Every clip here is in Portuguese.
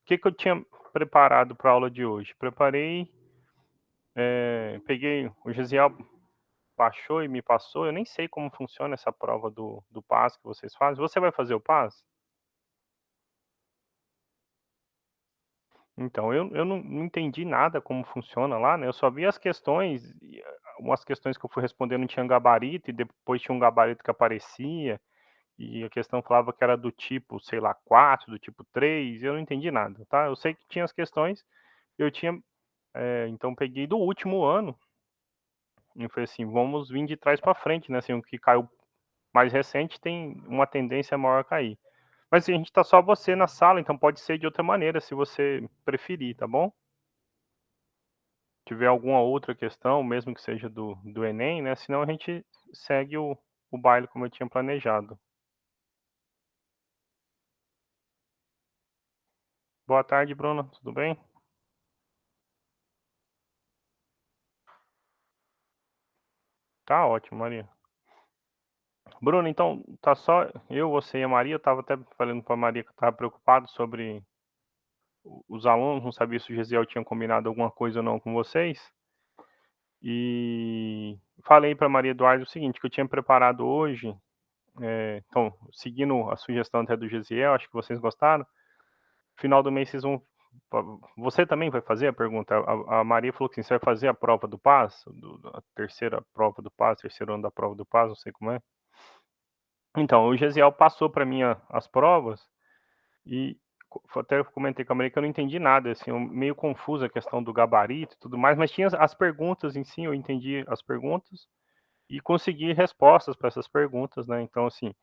que eu tinha preparado para a aula de hoje? Preparei, peguei o Gesiel baixou e me passou, eu nem sei como funciona essa prova do PAS que vocês fazem. Você vai fazer o PAS? Então, eu não entendi nada como funciona lá, né, eu só vi as questões e umas questões que eu fui responder não tinha gabarito e depois tinha um gabarito que aparecia, e a questão falava que era do tipo, sei lá, 4, do tipo 3, eu não entendi nada, tá. Eu sei que tinha as questões, eu tinha, então peguei do último ano, e foi assim: "Vamos vir de trás para frente, né, assim, o que caiu mais recente tem uma tendência maior a cair". Mas assim, a gente tá só você na sala, então pode ser de outra maneira, se você preferir, tá bom? Tiver alguma outra questão, mesmo que seja do Enem, né, senão a gente segue o baile como eu tinha planejado. Boa tarde, Bruna, tudo bem? Tá ótimo, Maria. Bruna, então, tá só eu, você e a Maria, eu estava até falando pra Maria que eu estava preocupado sobre os alunos, não sabia se o Gesiel tinha combinado alguma coisa ou não com vocês. E falei para Maria Eduarda o seguinte, que eu tinha preparado hoje, então, seguindo a sugestão até do Gesiel, acho que vocês gostaram. Final do mês vocês vão. Você também vai fazer a pergunta? A Maria falou que sim, você vai fazer a prova do PAS, a terceira prova do PAS, terceiro ano da prova do PAS, não sei como é. Então, o Gesiel passou para mim as provas e até comentei com a Maria que eu não entendi nada, assim, meio confusa a questão do gabarito e tudo mais, mas tinha as perguntas em si, eu entendi as perguntas e consegui respostas para essas perguntas, né? Então, assim,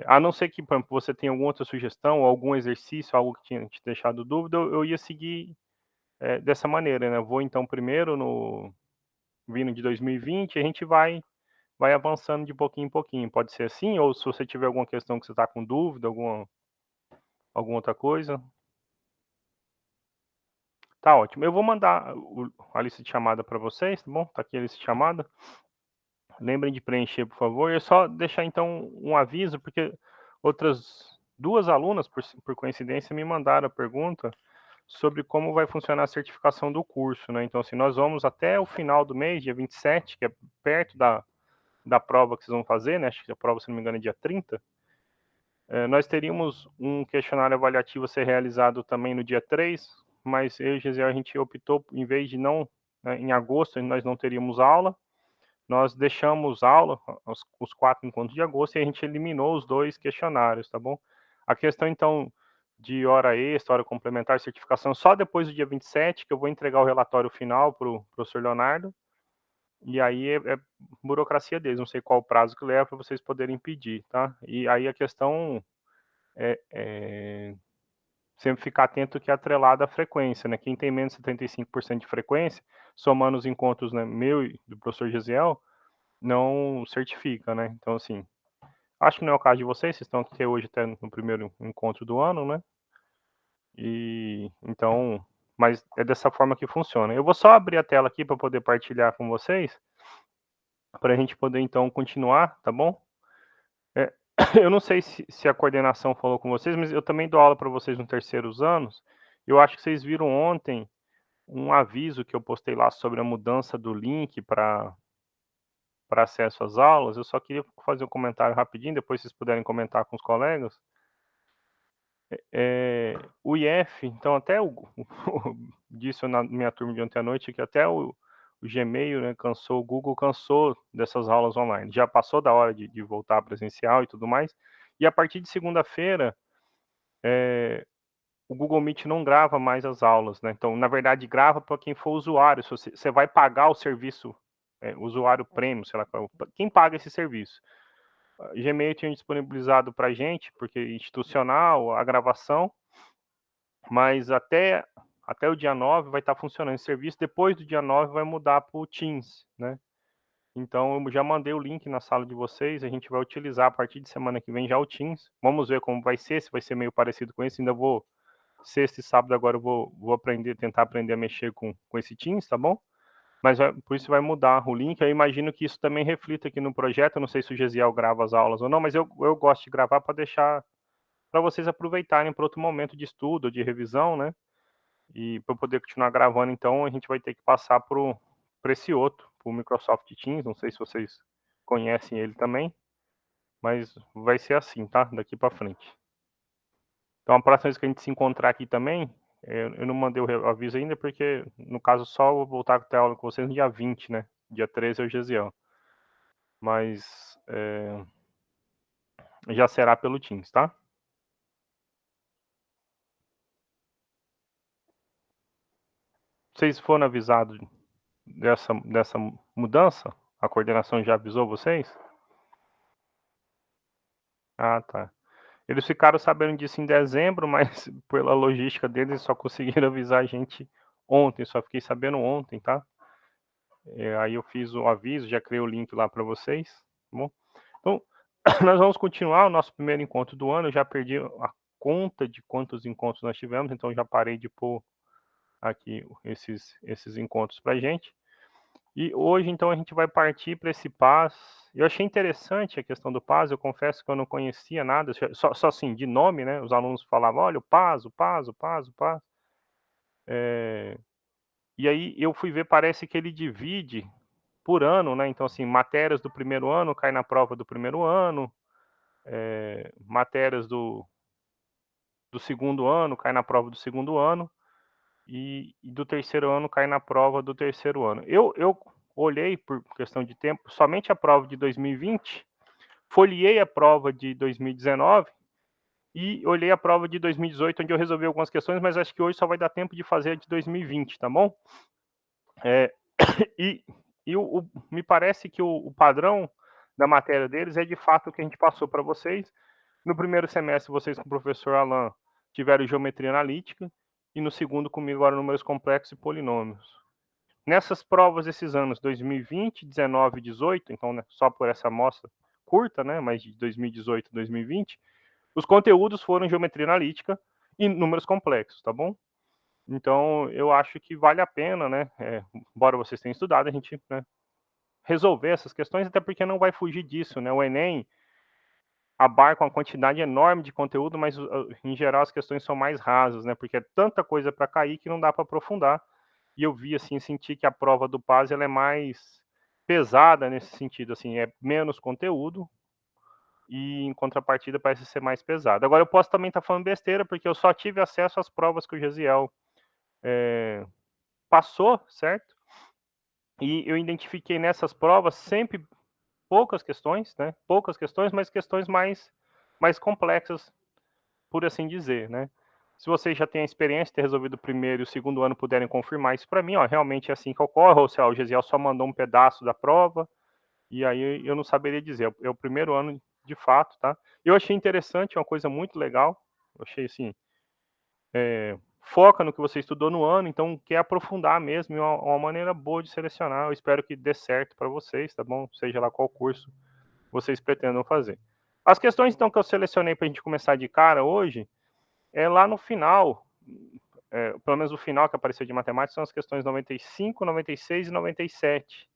a não ser que, por exemplo, você tenha alguma outra sugestão, ou algum exercício, algo que tinha te deixado dúvida, eu ia seguir dessa maneira, né? Eu vou então primeiro no vindo de 2020, a gente vai avançando de pouquinho em pouquinho. Pode ser assim, ou se você tiver alguma questão que você está com dúvida, alguma outra coisa, tá ótimo. Eu vou mandar a lista de chamada para vocês, tá bom? Tá aqui a lista de chamada. Lembrem de preencher, por favor. E é só deixar então um aviso, porque outras duas alunas, por coincidência, me mandaram a pergunta sobre como vai funcionar a certificação do curso, né? Então, assim, nós vamos até o final do mês, dia 27, que é perto da prova que vocês vão fazer, né? Acho que a prova, se não me engano, é dia 30. Nós teríamos um questionário avaliativo a ser realizado também no dia 3, mas eu e Gisele, a gente optou, em vez de não, né, em agosto, nós não teríamos aula, nós deixamos aula, os 4 encontros de agosto, e a gente eliminou os 2 questionários, tá bom? A questão, então, de hora extra, hora complementar, certificação, só depois do dia 27, que eu vou entregar o relatório final para o professor Leonardo, e aí é burocracia deles, não sei qual o prazo que leva para vocês poderem pedir, tá? E aí a questão é sempre ficar atento que é atrelado à frequência, né? Quem tem menos de 75% de frequência, somando os encontros, né, meu e do professor Gesiel, não certifica, né? Então, assim, acho que não é o caso de vocês estão aqui hoje até no primeiro encontro do ano, né? E então, mas é dessa forma que funciona. Eu vou só abrir a tela aqui para poder partilhar com vocês, para a gente poder então continuar, tá bom? É, eu não sei se a coordenação falou com vocês, mas eu também dou aula para vocês no terceiros anos. Eu acho que vocês viram ontem um aviso que eu postei lá sobre a mudança do link para acesso às aulas. Eu só queria fazer um comentário rapidinho, depois vocês puderem comentar com os colegas. O IF, então até disse na minha turma de ontem à noite que até o Gmail, né, cansou, o Google cansou dessas aulas online. Já passou da hora de voltar presencial e tudo mais. E a partir de segunda-feira, o Google Meet não grava mais as aulas, né? Então, na verdade, grava para quem for usuário. Se você vai pagar o serviço, usuário premium, sei lá, quem paga esse serviço. Gmail tinha disponibilizado para gente, porque é institucional, a gravação, mas até o dia 9 vai estar funcionando esse serviço. Depois do dia 9 vai mudar para o Teams, né? Então eu já mandei o link na sala de vocês, a gente vai utilizar a partir de semana que vem já o Teams. Vamos ver como vai ser, se vai ser meio parecido com esse. Ainda vou sexta e sábado agora eu vou aprender, tentar aprender a mexer com esse Teams, tá bom? Mas por isso vai mudar o link. Eu imagino que isso também reflita aqui no projeto. Eu não sei se o Gesiel grava as aulas ou não, mas eu gosto de gravar para deixar para vocês aproveitarem para outro momento de estudo, de revisão, né? E para poder continuar gravando, então, a gente vai ter que passar para esse outro, para o Microsoft Teams. Não sei se vocês conhecem ele também, mas vai ser assim, tá? Daqui para frente. Então, a próxima vez que a gente se encontrar aqui também, eu não mandei o aviso ainda, porque, no caso, só vou voltar a ter aula com vocês no dia 20, né? Dia 13 é o Gesiel. Mas já será pelo Teams, tá? Vocês foram avisados dessa mudança? A coordenação já avisou vocês? Ah, tá. Eles ficaram sabendo disso em dezembro, mas pela logística deles só conseguiram avisar a gente ontem. Só fiquei sabendo ontem, tá? Aí eu fiz o aviso, já criei o link lá para vocês, tá bom? Então, nós vamos continuar o nosso primeiro encontro do ano. Eu já perdi a conta de quantos encontros nós tivemos, então já parei de pôr aqui esses encontros para gente. E hoje, então, a gente vai partir para esse PAS. Eu achei interessante a questão do PAS, eu confesso que eu não conhecia nada, só assim, de nome, né? Os alunos falavam, olha, o PAS, o PAS, o PAS, o PAS. E aí eu fui ver, parece que ele divide por ano, né? Então, assim, matérias do primeiro ano cai na prova do primeiro ano, matérias do segundo ano cai na prova do segundo ano, e do terceiro ano cai na prova do terceiro ano. Eu olhei, por questão de tempo, somente a prova de 2020, folheei a prova de 2019 e olhei a prova de 2018, onde eu resolvi algumas questões, mas acho que hoje só vai dar tempo de fazer a de 2020, tá bom? E, me parece que o padrão da matéria deles é de fato o que a gente passou para vocês. No primeiro semestre, vocês com o professor Alan tiveram geometria analítica, e no segundo comigo agora números complexos e polinômios. Nessas provas esses anos 2020, 19 e 18, então, né, só por essa amostra curta, né, mas de 2018 e 2020, os conteúdos foram geometria analítica e números complexos, tá bom? Então, eu acho que vale a pena, né, embora vocês tenham estudado, a gente, né, resolver essas questões, até porque não vai fugir disso, né? O Enem abarca uma quantidade enorme de conteúdo, mas em geral as questões são mais rasas, né? Porque é tanta coisa para cair que não dá para aprofundar. E eu vi assim, senti que a prova do PAS ela é mais pesada nesse sentido, assim, é menos conteúdo e em contrapartida parece ser mais pesado. Agora eu posso também estar falando besteira, porque eu só tive acesso às provas que o Gesiel passou, certo? E eu identifiquei nessas provas sempre poucas questões, né? Poucas questões, mas questões mais complexas, por assim dizer, né? Se vocês já têm a experiência de ter resolvido o primeiro e o segundo ano, puderem confirmar isso para mim, ó, realmente é assim que ocorre, ou se o Gesiel só mandou um pedaço da prova, e aí eu não saberia dizer, é o primeiro ano de fato, tá? Eu achei interessante, uma coisa muito legal, eu achei assim, foca no que você estudou no ano, então quer aprofundar mesmo, é uma maneira boa de selecionar, eu espero que dê certo para vocês, tá bom? Seja lá qual curso vocês pretendam fazer. As questões, então, que eu selecionei para a gente começar de cara hoje, é lá no final, pelo menos o final que apareceu de matemática, são as questões 95, 96 e 97,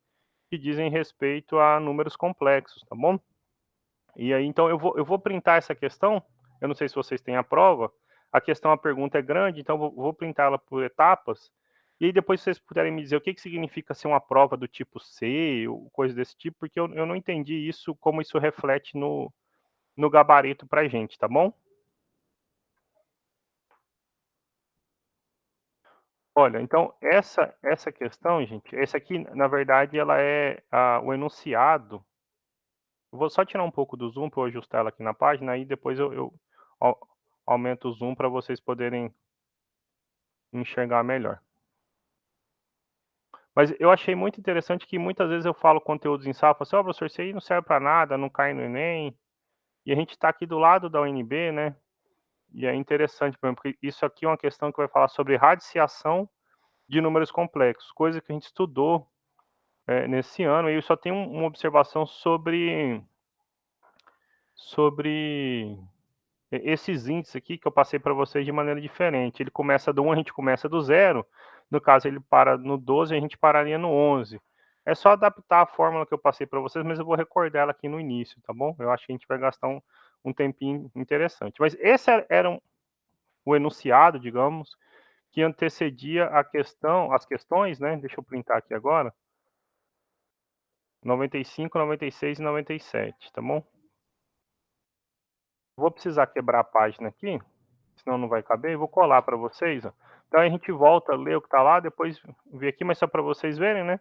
que dizem respeito a números complexos, tá bom? E aí, então, eu vou printar essa questão, eu não sei se vocês têm a prova, a questão, a pergunta é grande, então eu vou printá-la por etapas, e aí depois vocês puderem me dizer o que significa ser uma prova do tipo C, ou coisa desse tipo, porque eu não entendi isso, como isso reflete no gabarito para a gente, tá bom? Olha, então essa questão, gente, essa aqui, na verdade, ela é o enunciado. Eu vou só tirar um pouco do zoom para eu ajustar ela aqui na página, aí depois eu aumento o zoom para vocês poderem enxergar melhor. Mas eu achei muito interessante que muitas vezes eu falo conteúdos em sala, falo assim, ó, professor, isso aí não serve para nada, não cai no Enem, e a gente está aqui do lado da UNB, né? E é interessante, porque isso aqui é uma questão que vai falar sobre radiciação de números complexos, coisa que a gente estudou nesse ano, e eu só tenho uma observação sobre esses índices aqui que eu passei para vocês de maneira diferente. Ele começa do 1, a gente começa do 0, no caso ele para no 12, a gente pararia no 11. É só adaptar a fórmula que eu passei para vocês, mas eu vou recordar ela aqui no início, tá bom? Eu acho que a gente vai gastar um tempinho interessante. Mas esse era o enunciado, digamos, que antecedia as questões, né? Deixa eu printar aqui agora. 95, 96 e 97, tá bom? Vou precisar quebrar a página aqui, senão não vai caber, e vou colar para vocês, ó. Então a gente volta a ler o que está lá, depois ver aqui, mas só para vocês verem, né?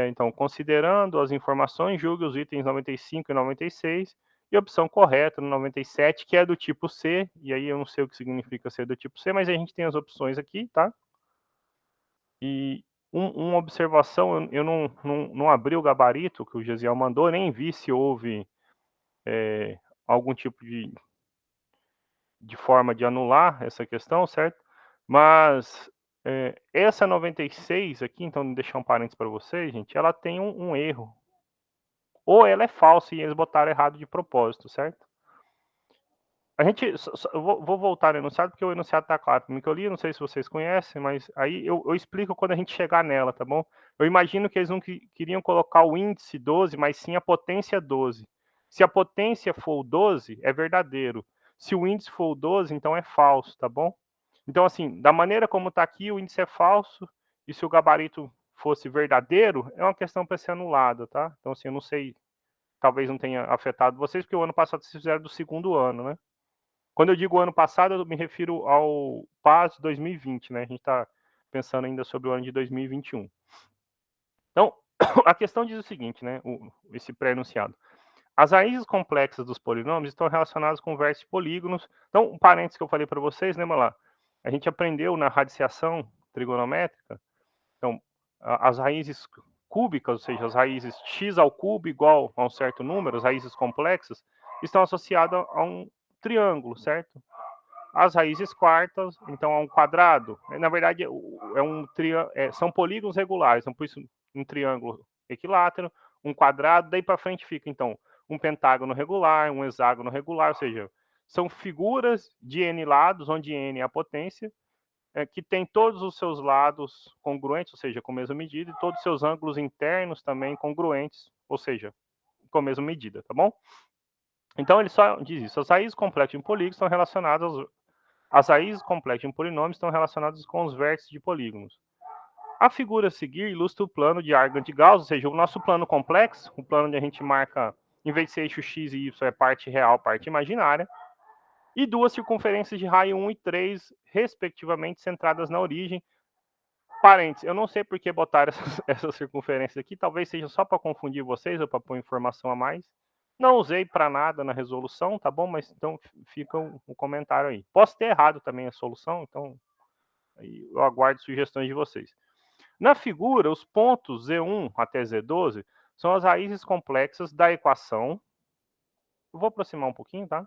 Então, considerando as informações, julgue os itens 95 e 96 e a opção correta no 97, que é do tipo C, e aí eu não sei o que significa ser do tipo C, mas a gente tem as opções aqui, tá? E uma observação, eu não abri o gabarito que o Gesiel mandou, nem vi se houve algum tipo de forma de anular essa questão, certo? Mas essa 96 aqui, então vou deixar um parênteses para vocês, gente, ela tem um erro. Ou ela é falsa e eles botaram errado de propósito, certo? A gente, eu vou voltar no enunciado, porque o enunciado está claro para mim que eu li, não sei se vocês conhecem, mas aí eu explico quando a gente chegar nela, tá bom? Eu imagino que eles não queriam colocar o índice 12, mas sim a potência 12. Se a potência for o 12, é verdadeiro. Se o índice for o 12, então é falso, tá bom? Então, assim, da maneira como está aqui, o índice é falso, e se o gabarito fosse verdadeiro, é uma questão para ser anulada, tá? Então, assim, eu não sei, talvez não tenha afetado vocês, porque o ano passado vocês fizeram do segundo ano, né? Quando eu digo ano passado, eu me refiro ao PAS 2020, né? A gente está pensando ainda sobre o ano de 2021. Então, a questão diz o seguinte, né? Esse pré-enunciado. As raízes complexas dos polinômios estão relacionadas com vértices polígonos. Então, um parênteses que eu falei para vocês, lembra lá? A gente aprendeu na radiciação trigonométrica. Então, as raízes cúbicas, ou seja, as raízes x ao cubo igual a um certo número, as raízes complexas, estão associadas a um triângulo, certo? As raízes quartas, então, a um quadrado. Na verdade, são polígonos regulares, então, por isso, um triângulo equilátero, um quadrado, daí para frente fica, então, um pentágono regular, um hexágono regular, ou seja, são figuras de n lados, onde n é a potência, que tem todos os seus lados congruentes, ou seja, com a mesma medida, e todos os seus ângulos internos também congruentes, ou seja, com a mesma medida, tá bom? Então ele só diz isso. As raízes complexas de um polígono estão relacionadas as raízes complexas de um polinômio estão relacionadas com os vértices de polígonos. A figura a seguir ilustra o plano de Argand de Gauss, ou seja, o nosso plano complexo, o plano onde a gente marca, em vez de ser eixo x e y, é parte real, parte imaginária, e duas circunferências de raio 1 e 3, respectivamente, centradas na origem. Parênteses, eu não sei por que botaram essas circunferências aqui, talvez seja só para confundir vocês ou para pôr informação a mais. Não usei para nada na resolução, tá bom? Mas então fica um comentário aí. Posso ter errado também a solução, então eu aguardo sugestões de vocês. Na figura, os pontos Z1 até Z12 são as raízes complexas da equação. Eu vou aproximar um pouquinho, tá?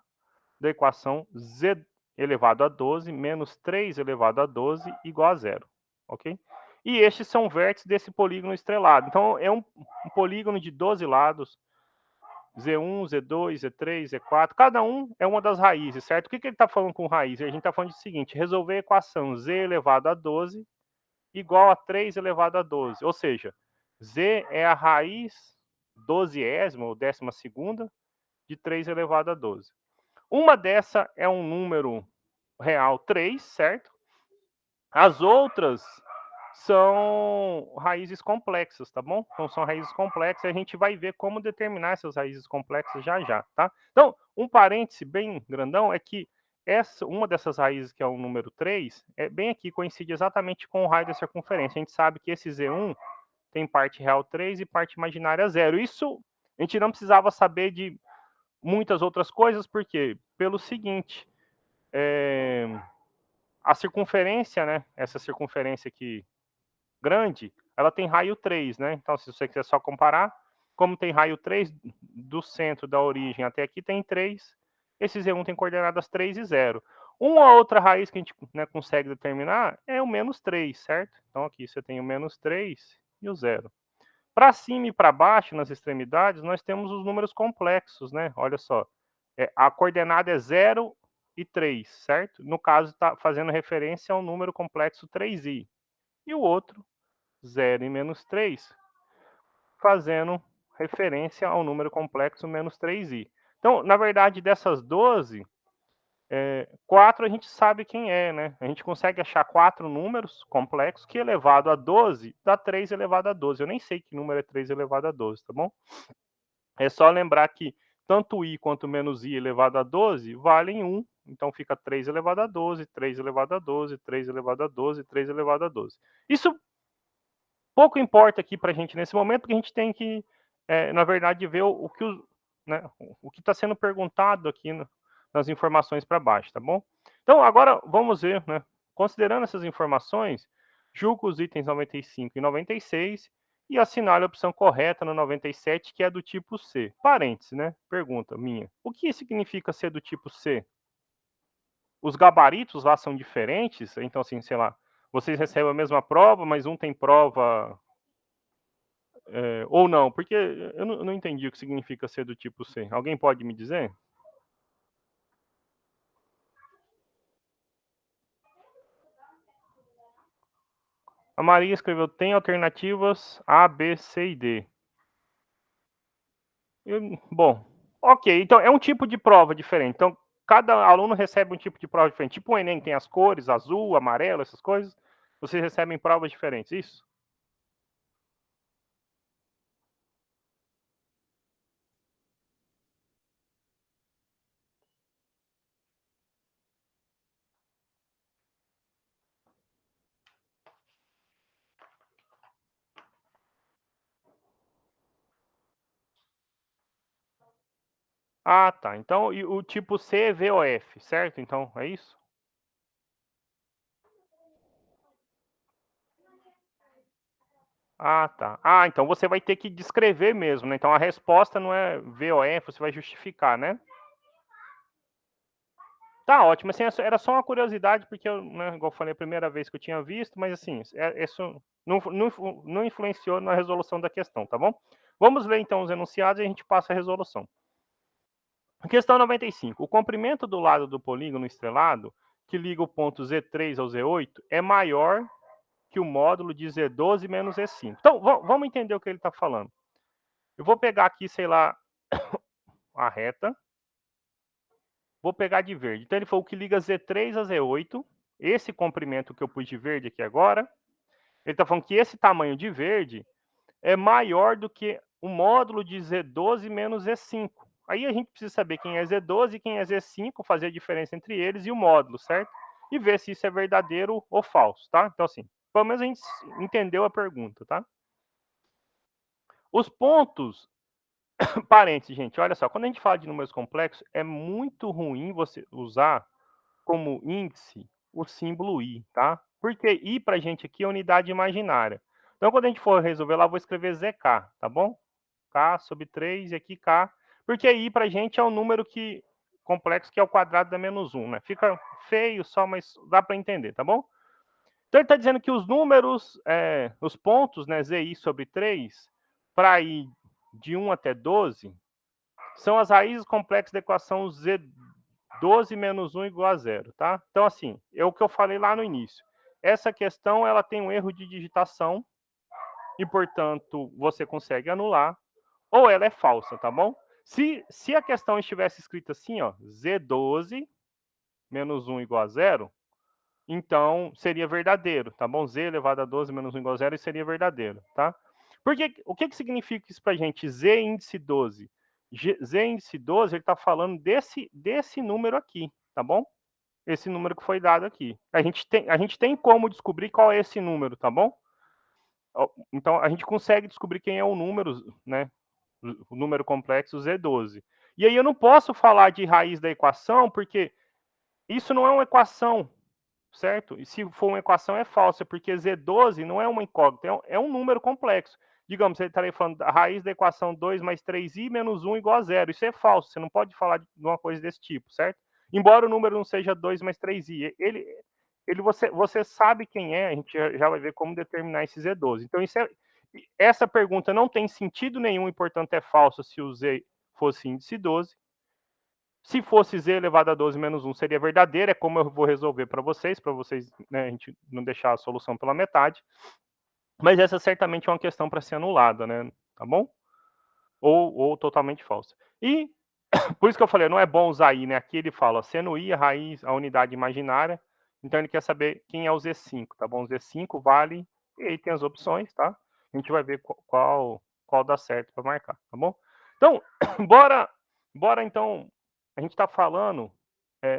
Da equação Z elevado a 12 menos 3 elevado a 12 igual a zero, ok? E estes são vértices desse polígono estrelado. Então, é um polígono de 12 lados, Z1, Z2, Z3, Z4, cada um é uma das raízes, certo? O que ele está falando com raiz? A gente está falando do seguinte, resolver a equação Z elevado a 12 igual a 3 elevado a 12, ou seja, Z é a raiz 12ª, ou 12ª, de 3 elevado a 12. Uma dessa é um número real 3, certo? As outras são raízes complexas, tá bom? Então são raízes complexas e a gente vai ver como determinar essas raízes complexas já já, tá? Então, um parêntese bem grandão é que uma dessas raízes, que é o número 3, é bem aqui, coincide exatamente com o raio da circunferência. A gente sabe que esse Z1 tem parte real 3 e parte imaginária 0. Isso a gente não precisava saber de muitas outras coisas, porque pelo seguinte, a circunferência, né? Essa circunferência aqui grande, ela tem raio 3, né? Então, se você quiser só comparar, como tem raio 3, do centro da origem até aqui tem 3, esse Z1 tem coordenadas 3 e 0. Uma outra raiz que a gente, né, consegue determinar é o menos 3, certo? Então, aqui você tem o menos 3 e o 0. Para cima e para baixo, nas extremidades, nós temos os números complexos, né? Olha só, a coordenada é 0 e 3, certo? No caso, está fazendo referência ao número complexo 3i. E o outro, 0 e menos 3, fazendo referência ao número complexo menos 3i. Então, na verdade, dessas 12, 4 a gente sabe quem é, né? A gente consegue achar 4 números complexos que elevado a 12 dá 3 elevado a 12. Eu nem sei que número é 3 elevado a 12, tá bom? É só lembrar que tanto i quanto menos i elevado a 12 valem 1. Então fica 3 elevado a 12, 3 elevado a 12, 3 elevado a 12, 3 elevado a 12. Isso pouco importa aqui para a gente nesse momento, porque a gente tem que, na verdade, ver o que né, o que está sendo perguntado aqui nas informações para baixo, tá bom? Então, agora vamos ver, né? Considerando essas informações, julgo os itens 95 e 96 e assinale a opção correta no 97, que é do tipo C. Parênteses, né? Pergunta minha. O que significa ser do tipo C? Os gabaritos lá são diferentes? Então, assim, sei lá, vocês recebem a mesma prova, mas um tem prova ou não, porque eu não entendi o que significa ser do tipo C. Alguém pode me dizer? A Maria escreveu: tem alternativas A, B, C e D. Bom, ok. Então é um tipo de prova diferente. Então cada aluno recebe um tipo de prova diferente. Tipo o Enem tem as cores, azul, amarelo, essas coisas. Vocês recebem provas diferentes, isso? Ah, tá. Então e o tipo C é VOF, certo? Então é isso? Ah, tá. Ah, então você vai ter que descrever mesmo, né? Então a resposta não é VOF, você vai justificar, né? Tá ótimo, assim, era só uma curiosidade, porque eu, né, igual eu falei, a primeira vez que eu tinha visto, mas assim, isso não influenciou na resolução da questão, tá bom? Vamos ler então os enunciados e a gente passa a resolução. Questão 95. O comprimento do lado do polígono estrelado, que liga o ponto Z3 ao Z8, é maior que o módulo de Z12 menos Z5. Então, vamos entender o que ele está falando. Eu vou pegar aqui, sei lá, a reta, vou pegar de verde. Então ele falou que liga Z3 a Z8, esse comprimento que eu pus de verde aqui agora, ele está falando que esse tamanho de verde é maior do que o módulo de Z12 menos Z5. Aí a gente precisa saber quem é Z12 e quem é Z5, fazer a diferença entre eles e o módulo, certo? E ver se isso é verdadeiro ou falso, tá? Então assim, pelo menos a gente entendeu a pergunta, tá? Os pontos, parênteses, gente, olha só, quando a gente fala de números complexos, é muito ruim você usar como índice o símbolo i, tá? Porque i para a gente aqui é unidade imaginária. Então, quando a gente for resolver lá, eu vou escrever zk, tá bom? K sobre 3 e aqui k, porque i para a gente é um número que complexo que é o quadrado da menos 1, né? Fica feio só, mas dá para entender, tá bom? Então, ele está dizendo que os números, os pontos, né, zi sobre 3, para i de 1 até 12, são as raízes complexas da equação Z12 menos 1 igual a zero, tá? Então, assim, é o que eu falei lá no início. Essa questão, ela tem um erro de digitação e, portanto, você consegue anular, ou ela é falsa, tá bom? Se a questão estivesse escrita assim, ó, Z12 menos 1 igual a zero, então seria verdadeiro, tá bom? Z elevado a 12 menos 1 igual a zero, seria verdadeiro, tá? Porque o que significa isso pra gente? Z índice 12. Z índice 12, ele está falando desse número aqui, tá bom? Esse número que foi dado aqui. A gente tem como descobrir qual é esse número, tá bom? Então, a gente consegue descobrir quem é o número, né? O número complexo Z12. E aí eu não posso falar de raiz da equação, porque isso não é uma equação, certo? E se for uma equação é falsa, porque Z12 não é uma incógnita, é um número complexo. Digamos, você estaria falando da raiz da equação 2 mais 3i menos 1 igual a zero. Isso é falso, você não pode falar de uma coisa desse tipo, certo? Embora o número não seja 2 mais 3i, você sabe quem é, a gente já vai ver como determinar esse Z12. Então, essa pergunta não tem sentido nenhum e, portanto, é falsa se o Z fosse índice 12. Se fosse z elevado a 12 menos 1 seria verdadeiro, é como eu vou resolver para vocês, né, a gente não deixar a solução pela metade. Mas essa certamente é uma questão para ser anulada, né? Tá bom? Ou totalmente falsa. E Por isso que eu falei, não é bom usar i, né? Aqui ele fala, ó, sendo i a raiz, a unidade imaginária, então ele quer saber quem é o Z5, tá bom? O Z5 vale, e aí tem as opções, tá? A gente vai ver qual dá certo para marcar, tá bom? Então, bora então, a gente está falando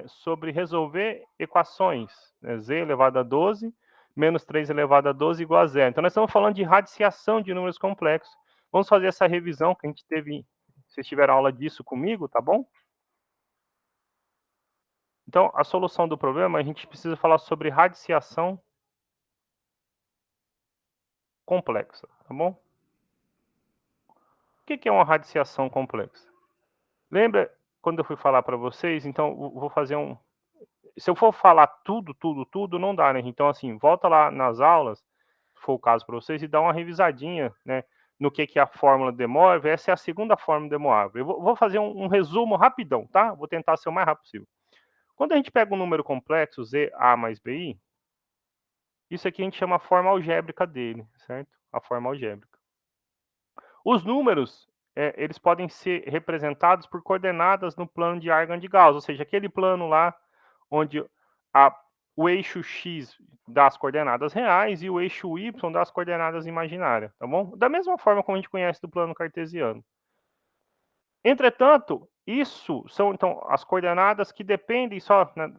sobre resolver equações, né? Z elevado a 12 menos 3 elevado a 12 igual a zero. Então nós estamos falando de radiciação de números complexos. Vamos fazer essa revisão que a gente teve, vocês tiveram aula disso comigo, tá bom? Então, a solução do problema, a gente precisa falar sobre radiciação complexa, tá bom? O que é uma radiciação complexa? Lembra quando eu fui falar para vocês? Então, vou fazer um... Se eu for falar tudo, não dá, né? Então, assim, volta lá nas aulas, se for o caso para vocês, e dá uma revisadinha, né? No que é a fórmula de De Moivre. Essa é a segunda fórmula de De Moivre. Eu vou fazer um resumo rapidão, tá? Vou tentar ser o mais rápido possível. Quando a gente pega um número complexo, ZA mais BI, isso aqui a gente chama a forma algébrica dele, certo? A forma algébrica. Os números, eles podem ser representados por coordenadas no plano de Argand de Gauss, ou seja, aquele plano lá onde o eixo x dá as coordenadas reais e o eixo y dá as coordenadas imaginárias, tá bom? Da mesma forma como a gente conhece do plano cartesiano. Entretanto, isso são então as coordenadas que dependem só, né,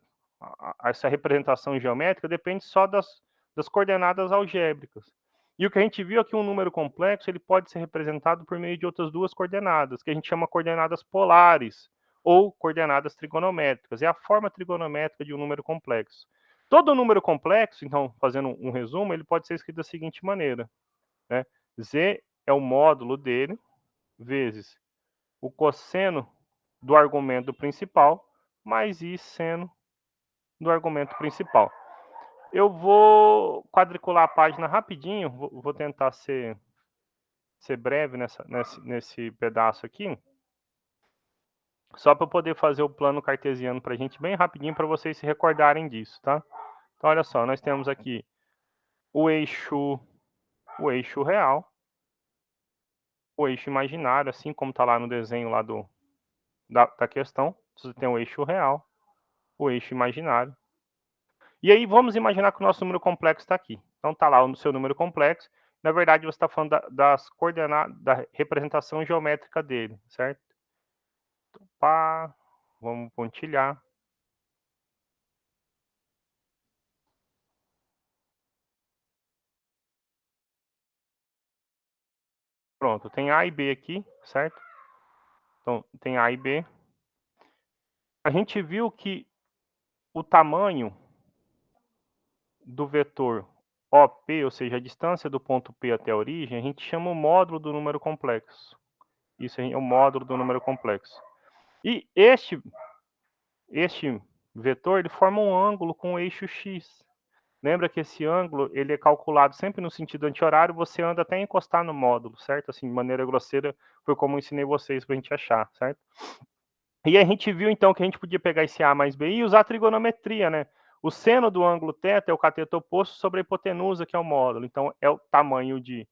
essa representação geométrica depende só das coordenadas algébricas. E o que a gente viu aqui, um número complexo, ele pode ser representado por meio de outras duas coordenadas, que a gente chama coordenadas polares, ou coordenadas trigonométricas. É a forma trigonométrica de um número complexo. Todo número complexo, então, fazendo um resumo, ele pode ser escrito da seguinte maneira, né? Z é o módulo dele, vezes o cosseno do argumento principal, mais I seno do argumento principal. Eu vou quadricular a página rapidinho, vou tentar ser breve nesse pedaço aqui, só para eu poder fazer o plano cartesiano para a gente bem rapidinho, para vocês se recordarem disso, tá? Então, olha só, nós temos aqui o eixo real, o eixo imaginário, assim como está lá no desenho lá da questão. Você tem o eixo real, o eixo imaginário. E aí vamos imaginar que o nosso número complexo está aqui. Então está lá o seu número complexo. Na verdade, você está falando das coordenadas, da representação geométrica dele, certo? Então, pá, vamos pontilhar. Pronto, tem A e B aqui, certo? Então, tem A e B. A gente viu que o tamanho do vetor OP, ou seja, a distância do ponto P até a origem, a gente chama o módulo do número complexo. Isso é o módulo do número complexo. E este vetor, ele forma um ângulo com o eixo x. Lembra que esse ângulo, ele é calculado sempre no sentido anti-horário, você anda até encostar no módulo, certo? Assim, de maneira grosseira, foi como eu ensinei vocês para a gente achar, certo? E a gente viu, então, que a gente podia pegar esse A mais B e usar a trigonometria, né? O seno do ângulo θ é o cateto oposto sobre a hipotenusa, que é o módulo. Então, é o tamanho de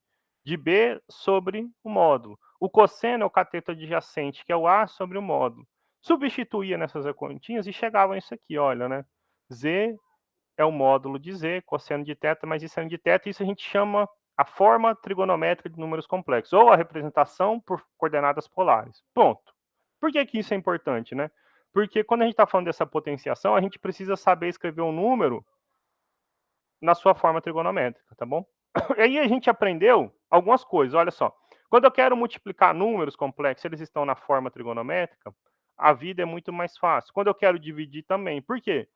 B sobre o módulo. O cosseno é o cateto adjacente, que é o A sobre o módulo. Substituía nessas continhas e chegava a isso aqui, olha, né? Z é o módulo de Z, cosseno de θ mais seno de θ. Isso a gente chama a forma trigonométrica de números complexos, ou a representação por coordenadas polares. Ponto. Por que isso é importante, né? Porque quando a gente está falando dessa potenciação, a gente precisa saber escrever um número na sua forma trigonométrica, tá bom? E aí a gente aprendeu algumas coisas, olha só. Quando eu quero multiplicar números complexos, eles estão na forma trigonométrica, a vida é muito mais fácil. Quando eu quero dividir também. Por quê?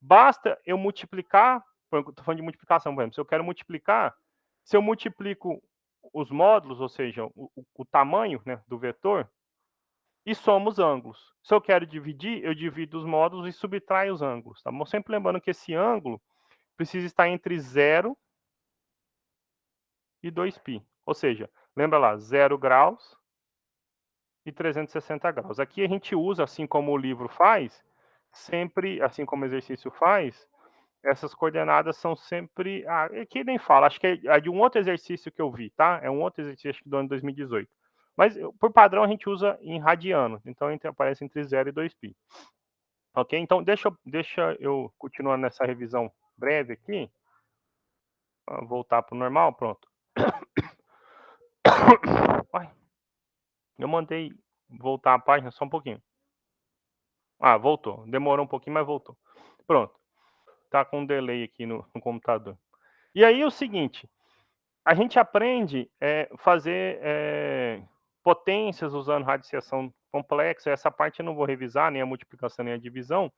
Basta eu multiplicar, estou falando de multiplicação, por exemplo, se eu quero multiplicar, se eu multiplico os módulos, ou seja, o tamanho, né, do vetor, e somo os ângulos. Se eu quero dividir, eu divido os módulos e subtraio os ângulos, tá bom? Sempre lembrando que esse ângulo precisa estar entre 0 e 2π. Ou seja, lembra lá, 0 graus e 360 graus. Aqui a gente usa, assim como o livro faz, sempre, assim como o exercício faz, essas coordenadas são sempre... aqui nem fala, acho que é de um outro exercício que eu vi, tá? É um outro exercício do ano 2018. Mas por padrão a gente usa em radiano, então aparece entre 0 e 2π. Ok? Então deixa eu continuar nessa revisão breve aqui. Voltar para o normal, pronto. Ai, eu mandei voltar a página só um pouquinho. Voltou. Demorou um pouquinho, mas voltou. Pronto. Tá com um delay aqui no computador. E aí é o seguinte, a gente aprende fazer potências usando radiciação complexa. Essa parte eu não vou revisar, nem a multiplicação nem a divisão,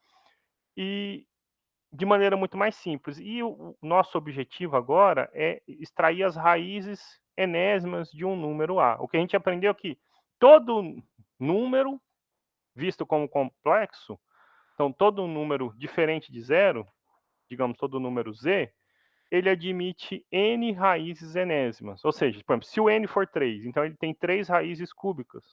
e de maneira muito mais simples. E o nosso objetivo agora é extrair as raízes enésimas de um número A. O que a gente aprendeu é que todo número, visto como complexo, então todo número diferente de zero, digamos todo número Z, ele admite n raízes enésimas. Ou seja, por exemplo, se o n for 3, então ele tem 3 raízes cúbicas,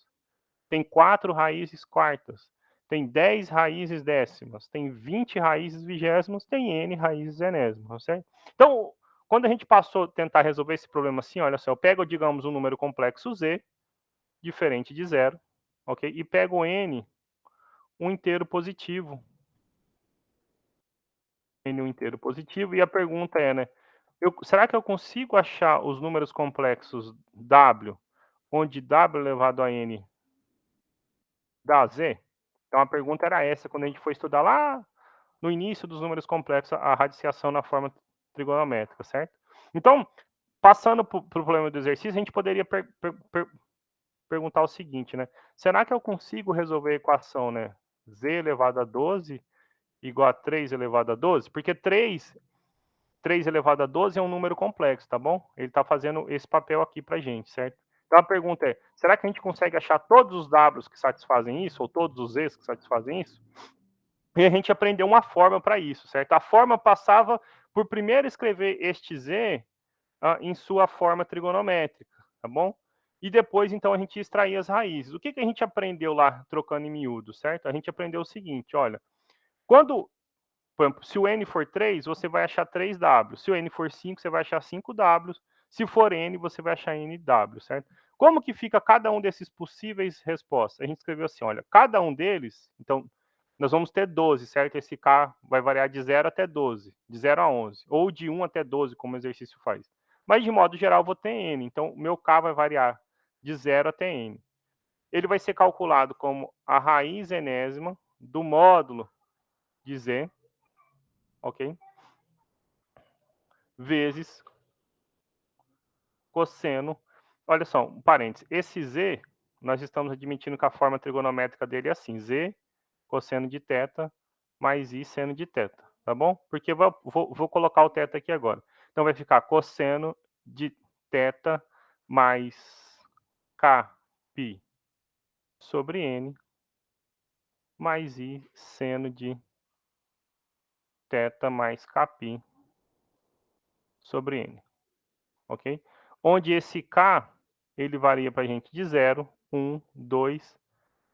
tem 4 raízes quartas, tem 10 raízes décimas, tem 20 raízes vigésimas, tem n raízes enésimas, certo? Então, quando a gente passou a tentar resolver esse problema assim, olha só, eu pego, digamos, um número complexo z, diferente de zero, ok? E pego n, um inteiro positivo, n um inteiro positivo, e a pergunta é, né, será que eu consigo achar os números complexos w, onde w elevado a n dá z? Então a pergunta era essa, quando a gente foi estudar lá no início dos números complexos, a radiciação na forma trigonométrica, certo? Então, passando para o problema do exercício, a gente poderia perguntar o seguinte, né? Será que eu consigo resolver a equação, né? Z elevado a 12 igual a 3 elevado a 12? Porque 3 elevado a 12 é um número complexo, tá bom? Ele está fazendo esse papel aqui para gente, certo? Então a pergunta é, será que a gente consegue achar todos os Ws que satisfazem isso, ou todos os Zs que satisfazem isso? E a gente aprendeu uma forma para isso, certo? A forma passava por primeiro escrever este Z em sua forma trigonométrica, tá bom? E depois, então, a gente extraía as raízes. O que a gente aprendeu lá, trocando em miúdo, certo? A gente aprendeu o seguinte, olha, quando, por exemplo, se o n for 3, você vai achar 3W. Se o n for 5, você vai achar 5W. Se for n, você vai achar nW, certo? Como que fica cada um desses possíveis respostas? A gente escreveu assim, olha, cada um deles, então, nós vamos ter 12, certo? Esse K vai variar de 0 até 12, de 0 a 11, ou de 1 até 12, como o exercício faz. Mas, de modo geral, eu vou ter n, então, o meu K vai variar de 0 até n. Ele vai ser calculado como a raiz enésima do módulo de Z, ok? Vezes cosseno. Olha só, um parênteses. Esse Z, nós estamos admitindo que a forma trigonométrica dele é assim: Z cosseno de θ mais I seno de θ, tá bom? Porque vou colocar o θ aqui agora. Então vai ficar cosseno de θ mais Kπ sobre N mais I seno de θ mais Kπ sobre N, ok? Onde esse K, ele varia para a gente de 0, 1, 2,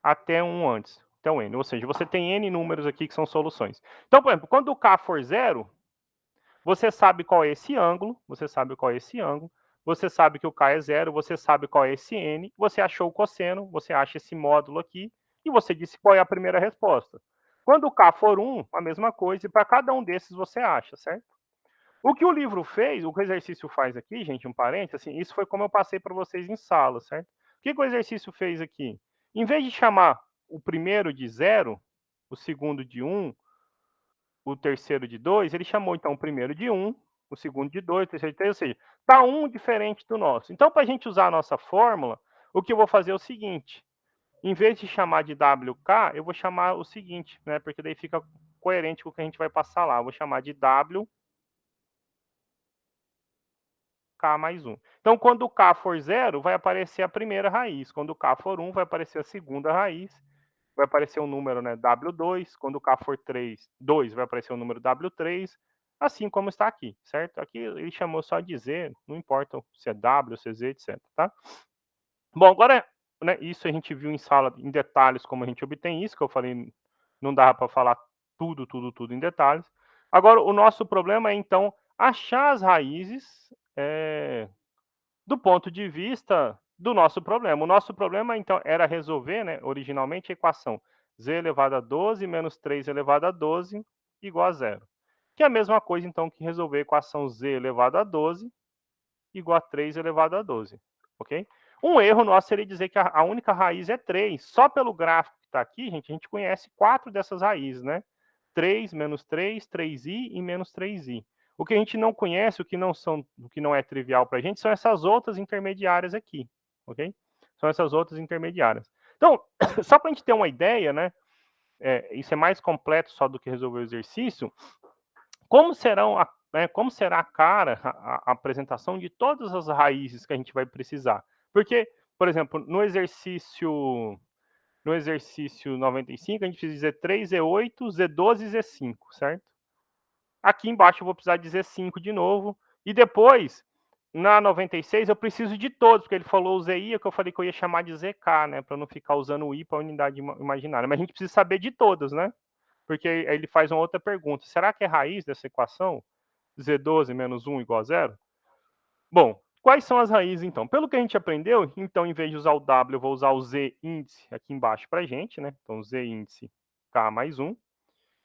até 1 antes. Então, N. Ou seja, você tem N números aqui que são soluções. Então, por exemplo, quando o K for 0, você sabe qual é esse ângulo, você sabe qual é esse ângulo, você sabe que o K é 0, você sabe qual é esse N, você achou o cosseno, você acha esse módulo aqui, e você disse qual é a primeira resposta. Quando o K for 1, a mesma coisa, e para cada um desses você acha, certo? O que o livro fez, o que o exercício faz aqui, gente, um parênteses, assim, isso foi como eu passei para vocês em sala, certo? O que o exercício fez aqui? Em vez de chamar o primeiro de 0, o segundo de 1, o terceiro de 2, ele chamou então o primeiro de 1, o segundo de 2, o terceiro de 3, ou seja, está um diferente do nosso. Então, para a gente usar a nossa fórmula, o que eu vou fazer é o seguinte: em vez de chamar de WK, eu vou chamar o seguinte, né? Porque daí fica coerente com o que a gente vai passar lá. Eu vou chamar de WK mais 1. Então, quando o K for 0, vai aparecer a primeira raiz. Quando o K for 1, vai aparecer a segunda raiz. Vai aparecer o número, né, W2. Quando o K for 2, vai aparecer o número W3. Assim como está aqui, certo? Aqui ele chamou só de Z, não importa se é W, se é Z, etc. Tá? Bom, agora, né, isso a gente viu em sala em detalhes como a gente obtém isso, que eu falei, não dava para falar tudo em detalhes. Agora, o nosso problema é, então, achar as raízes do ponto de vista do nosso problema. O nosso problema, então, era resolver, né, originalmente, a equação z elevado a 12 menos 3 elevado a 12 igual a zero. Que é a mesma coisa, então, que resolver a equação z elevado a 12 igual a 3 elevado a 12, ok? Um erro nosso seria dizer que a única raiz é 3. Só pelo gráfico que está aqui, gente, a gente conhece 4 dessas raízes, né? 3, menos 3, 3i e menos 3i. O que a gente não conhece, o que não é trivial para a gente, são essas outras intermediárias aqui, ok? São essas outras intermediárias. Então, só para a gente ter uma ideia, né? Isso é mais completo só do que resolver o exercício. Como como será a cara, a apresentação de todas as raízes que a gente vai precisar? Porque, por exemplo, no exercício 95, a gente precisa dizer 3 Z8, Z12 e Z5, certo? Aqui embaixo eu vou precisar dizer 5 de novo. E depois, na 96, eu preciso de todos, porque ele falou o ZI, que eu falei que eu ia chamar de ZK, né? Para não ficar usando o I para unidade imaginária. Mas a gente precisa saber de todas, né? Porque aí ele faz uma outra pergunta. Será que é raiz dessa equação? Z12 menos 1 igual a zero? Bom, quais são as raízes, então? Pelo que a gente aprendeu, então, em vez de usar o W, eu vou usar o Z índice aqui embaixo para a gente, né? Então, Z índice K mais 1.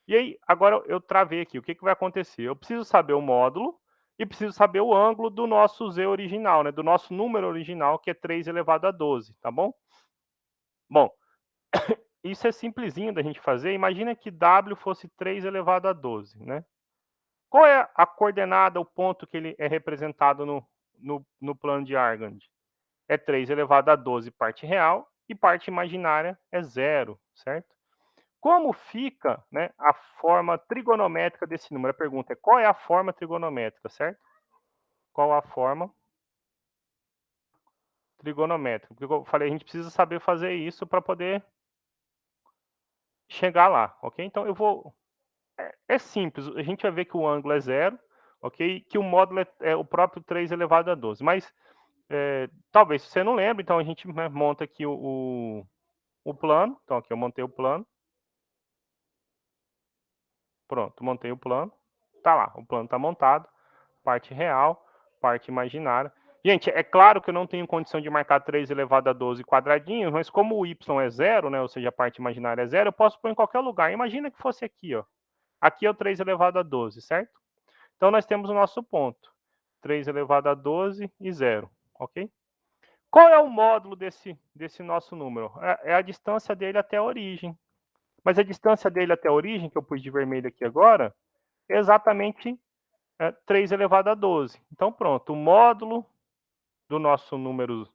E aí, agora eu travei aqui. O que vai acontecer? Eu preciso saber o módulo e preciso saber o ângulo do nosso Z original, né? Do nosso número original, que é 3 elevado a 12, tá bom? Bom, isso é simplesinho da gente fazer. Imagina que W fosse 3 elevado a 12, né? Qual é a coordenada, o ponto que ele é representado no plano de Argand? É 3 elevado a 12 parte real e parte imaginária é zero, certo? Como fica, né, a forma trigonométrica desse número? A pergunta é: qual é a forma trigonométrica, certo? Qual a forma trigonométrica? Porque eu falei, a gente precisa saber fazer isso para poder chegar lá, ok? Então eu vou. É simples, a gente vai ver que o ângulo é zero, ok? Que o módulo é o próprio 3 elevado a 12. Mas talvez você não lembre, então a gente, né, monta aqui o plano. Então aqui eu montei o plano. Pronto, montei o plano. Tá lá, o plano tá montado. Parte real, parte imaginária. Gente, é claro que eu não tenho condição de marcar 3 elevado a 12 quadradinhos, mas como o y é zero, né, ou seja, a parte imaginária é zero, eu posso pôr em qualquer lugar. Imagina que fosse aqui, ó. Aqui é o 3 elevado a 12, certo? Então nós temos o nosso ponto. 3 elevado a 12 e 0, ok? Qual é o módulo desse nosso número? É a distância dele até a origem. Mas a distância dele até a origem, que eu pus de vermelho aqui agora, é exatamente 3 elevado a 12. Então, pronto, o módulo do nosso número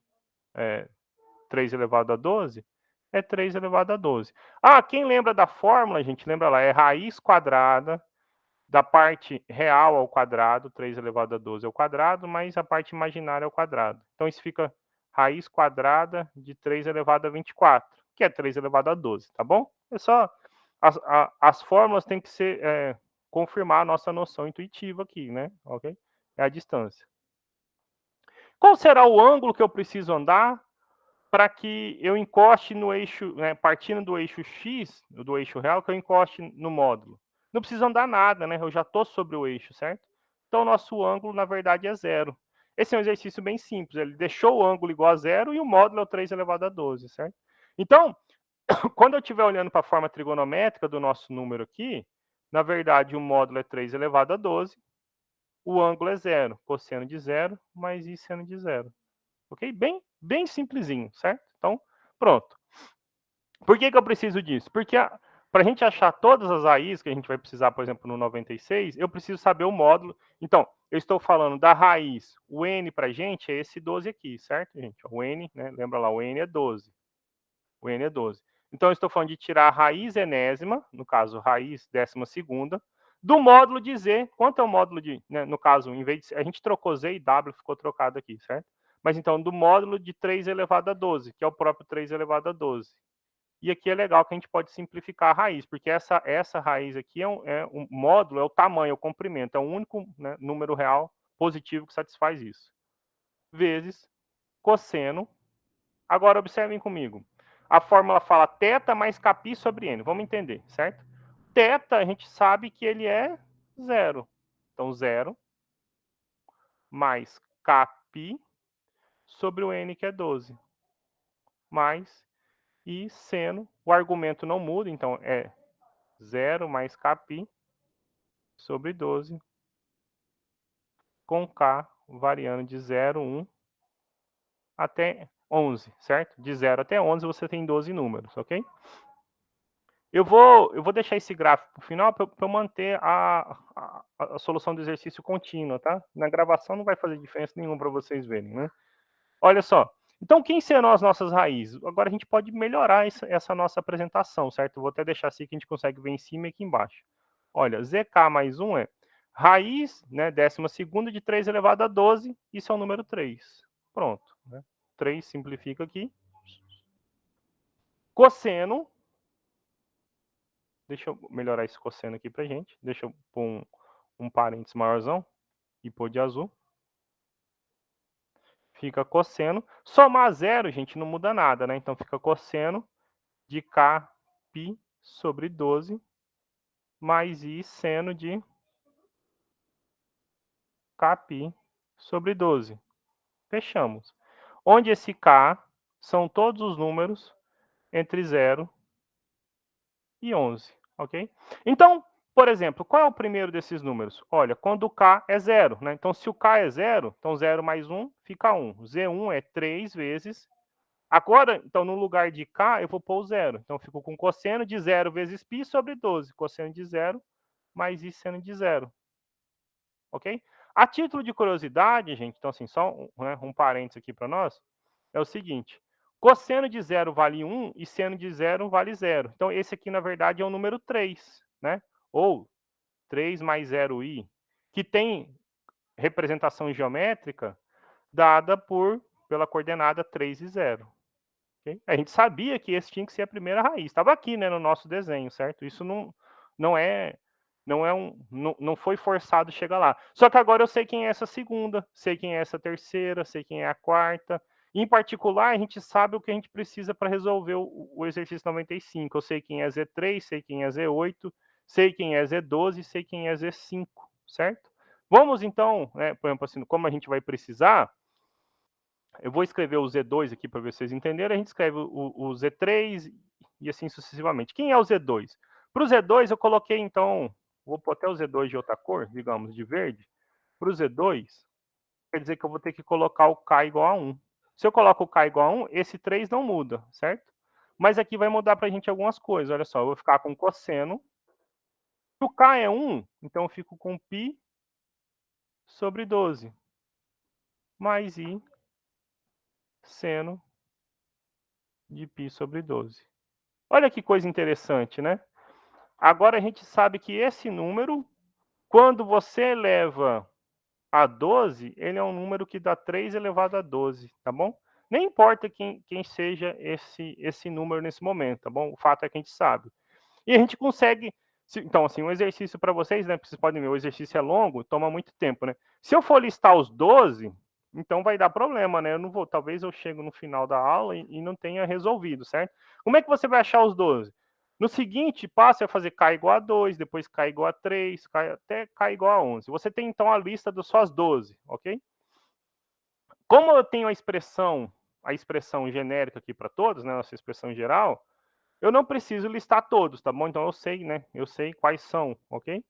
3 elevado a 12 é 3 elevado a 12. Ah, quem lembra da fórmula, gente? Lembra lá, é raiz quadrada da parte real ao quadrado, 3 elevado a 12 ao quadrado, mais a parte imaginária ao quadrado. Então, isso fica raiz quadrada de 3 elevado a 24, que é 3 elevado a 12, tá bom? É só. As fórmulas têm que ser. Confirmar a nossa noção intuitiva aqui, né? Ok? É a distância. Qual será o ângulo que eu preciso andar para que eu encoste no eixo, né, partindo do eixo X, do eixo real, que eu encoste no módulo? Não precisa andar nada, né? Eu já estou sobre o eixo, certo? Então, o nosso ângulo, na verdade, é zero. Esse é um exercício bem simples. Ele deixou o ângulo igual a zero e o módulo é o 3 elevado a 12, certo? Então, quando eu estiver olhando para a forma trigonométrica do nosso número aqui, na verdade, o módulo é 3 elevado a 12, o ângulo é zero, cosseno de zero mais i seno de zero. Ok? Bem simplesinho, certo? Então, pronto. Por que eu preciso disso? Porque para a gente achar todas as raízes que a gente vai precisar, por exemplo, no 96, eu preciso saber o módulo. Então, eu estou falando da raiz. O n para a gente é esse 12 aqui, certo, gente? O n, né? Lembra lá, o n é 12. O n é 12. Então, eu estou falando de tirar a raiz enésima, no caso, raiz 12ª, do módulo de z. Quanto é o módulo de, né, no caso, em vez de, a gente trocou z e w, ficou trocado aqui, certo? Mas então, do módulo de 3 elevado a 12, que é o próprio 3 elevado a 12. E aqui é legal que a gente pode simplificar a raiz, porque essa raiz aqui um módulo, é o tamanho, é o comprimento, é o único, né, número real positivo que satisfaz isso. Vezes cosseno. Agora, observem comigo. A fórmula fala θ mais capi sobre n. Vamos entender, certo? Θ, a gente sabe que ele é zero. Então, zero mais capi sobre o n, que é 12, mais I seno, o argumento não muda, então é 0 mais kπ sobre 12, com k variando de 0, 1 até 11, certo? De 0 até 11 você tem 12 números, ok? Eu vou deixar esse gráfico para o final para eu manter a solução do exercício contínua, tá? Na gravação não vai fazer diferença nenhuma para vocês verem, né? Olha só. Então, quem serão as nossas raízes? Agora a gente pode melhorar essa nossa apresentação, certo? Eu vou até deixar assim que a gente consegue ver em cima e aqui embaixo. Olha, zk mais 1 é raiz, né, 12ª de 3 elevado a 12, isso é o número 3. Pronto. Né? 3 simplifica aqui. Cosseno, deixa eu melhorar esse cosseno aqui pra gente. Deixa eu pôr um parênteses maiorzão e pôr de azul. Fica cosseno. Somar zero, gente, não muda nada, né? Então fica cosseno de k π sobre 12 mais I seno de kπ sobre 12. Fechamos. Onde esse k são todos os números entre 0 e 11, ok? Então, por exemplo, qual é o primeiro desses números? Olha, quando o k é 0, né? Então, se o k é 0, então 0 mais 1 fica 1. Z1 é 3 vezes. Agora, então, no lugar de k, eu vou pôr o 0. Então, eu fico com cosseno de 0 vezes π sobre 12. Cosseno de 0 mais I seno de 0. Ok? A título de curiosidade, gente, então, assim, só um parênteses aqui para nós, é o seguinte. Cosseno de 0 vale 1 e seno de 0 vale 0. Então, esse aqui, na verdade, é o número 3, né? Ou 3 mais 0i, que tem representação geométrica dada pela coordenada 3 e 0. Okay? A gente sabia que esse tinha que ser a primeira raiz. Estava aqui, né, no nosso desenho, certo? Isso não foi forçado chegar lá. Só que agora eu sei quem é essa segunda, sei quem é essa terceira, sei quem é a quarta. Em particular, a gente sabe o que a gente precisa para resolver o exercício 95. Eu sei quem é Z3, sei quem é Z8, sei quem é Z12, sei quem é Z5, certo? Vamos então, né, por exemplo, assim, como a gente vai precisar, eu vou escrever o Z2 aqui para vocês entenderem. A gente escreve o Z3 e assim sucessivamente. Quem é o Z2? Para o Z2, eu coloquei, então, vou pôr até o Z2 de outra cor, digamos, de verde. Para o Z2, quer dizer que eu vou ter que colocar o K igual a 1. Se eu coloco o K igual a 1, esse 3 não muda, certo? Mas aqui vai mudar para a gente algumas coisas. Olha só, eu vou ficar com cosseno. Se o K é 1, então eu fico com π sobre 12, mais I seno de π sobre 12. Olha que coisa interessante, né? Agora a gente sabe que esse número, quando você eleva a 12, ele é um número que dá 3 elevado a 12, tá bom? Nem importa quem seja esse número nesse momento, tá bom? O fato é que a gente sabe. E a gente consegue. Então, assim, um exercício para vocês, né? Vocês podem ver, o exercício é longo, toma muito tempo, né? Se eu for listar os 12, então vai dar problema, né? Eu não vou, talvez eu chego no final da aula e não tenha resolvido, certo? Como é que você vai achar os 12? No seguinte passo é fazer k igual a 2, depois k igual a 3, até k igual a 11. Você tem então a lista das suas 12, ok? Como eu tenho a expressão genérica aqui para todos, né? Nossa expressão geral, eu não preciso listar todos, tá bom? Então eu sei, né? Eu sei quais são, ok?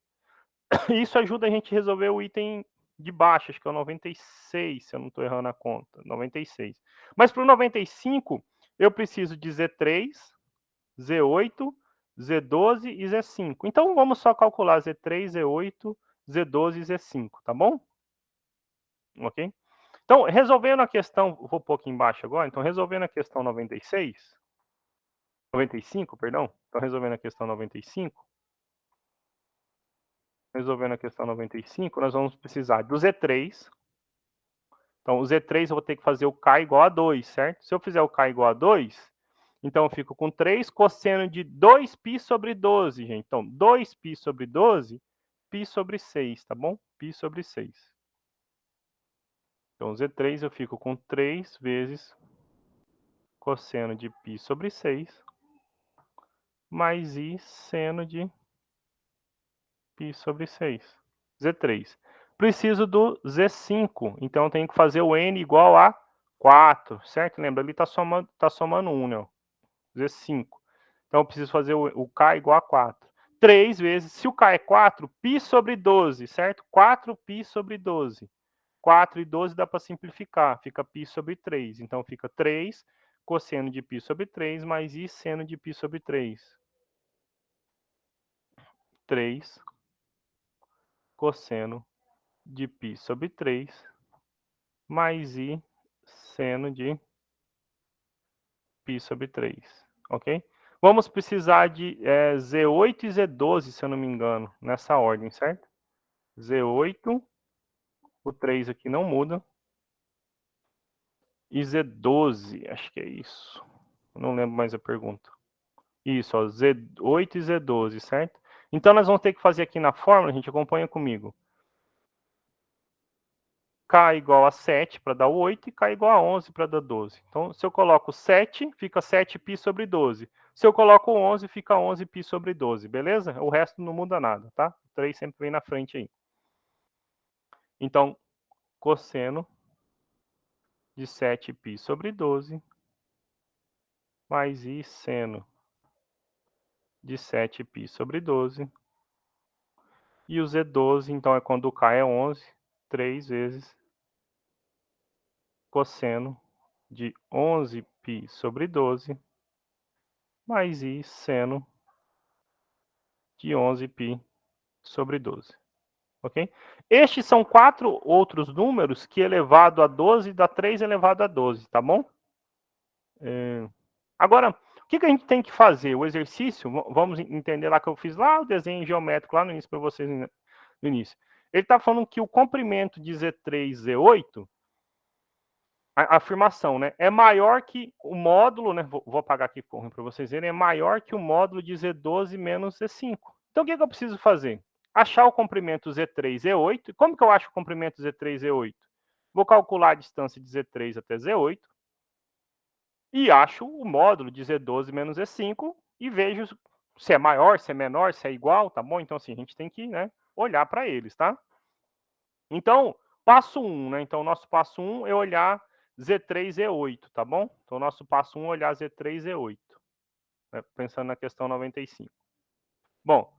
Isso ajuda a gente a resolver o item de baixo, acho que é o 96, se eu não estou errando a conta. 96. Mas para o 95, eu preciso de Z3, Z8, Z12 e Z5. Então vamos só calcular Z3, Z8, Z12 e Z5, tá bom? Ok? Então, resolvendo a questão, vou pôr aqui embaixo agora, então resolvendo a questão 95, perdão. Então resolvendo a questão 95, nós vamos precisar do Z3. Então, o Z3 eu vou ter que fazer o K igual a 2, certo? Se eu fizer o K igual a 2, então eu fico com 3 cosseno de 2π sobre 12, gente. Então, 2π sobre 12, π sobre 6, tá bom? Π sobre 6. Então, Z3 eu fico com 3 vezes cosseno de π sobre 6, mais I seno de π sobre 6. Z3. Preciso do Z5, então eu tenho que fazer o N igual a 4, certo? Lembra, ali tá somando 1, né, ó, vezes 5. Então eu preciso fazer o K igual a 4. 3 vezes, se o K é 4, π sobre 12, certo? 4π sobre 12. 4 e 12 dá para simplificar, fica π sobre 3. Então fica 3 cosseno de π sobre 3 mais i seno de π sobre 3. 3 cosseno de π sobre 3 mais i seno de π sobre 3, ok? Vamos precisar de Z8 e Z12, se eu não me engano, nessa ordem, certo? Z8, o 3 aqui não muda, e Z12, acho que é isso. Não lembro mais a pergunta. Isso, ó, Z8 e Z12, certo? Então nós vamos ter que fazer aqui na fórmula, a gente acompanha comigo. K igual a 7 para dar o 8 e K igual a 11 para dar 12. Então, se eu coloco 7, fica 7π sobre 12. Se eu coloco 11, fica 11π sobre 12, beleza? O resto não muda nada, tá? O 3 sempre vem na frente aí. Então, cosseno de 7π sobre 12 mais i seno de 7π sobre 12. E o Z12, então, é quando o K é 11, 3 vezes cosseno de 11π sobre 12 mais i seno de 11π sobre 12. Ok? Estes são 4 outros números que elevado a 12 dá 3 elevado a 12, tá bom? Agora, o que a gente tem que fazer? O exercício, vamos entender lá que eu fiz lá o desenho geométrico lá no início para vocês no início. Ele está falando que o comprimento de Z3 e Z8, a afirmação, né, é maior que o módulo, né, vou apagar aqui para vocês verem, é maior que o módulo de Z12 menos Z5. Então, o que eu preciso fazer? Achar o comprimento Z3 e Z8. Como que eu acho o comprimento Z3 e Z8? Vou calcular a distância de Z3 até Z8 e acho o módulo de Z12 menos Z5 e vejo se é maior, se é menor, se é igual, tá bom? Então, assim, a gente tem que, né, olhar para eles, tá? Então, passo 1, né? Então, nosso passo 1 é olhar Z3 e Z8, tá bom? Então, nosso passo 1 é olhar Z3 e Z8, né? Pensando na questão 95. Bom,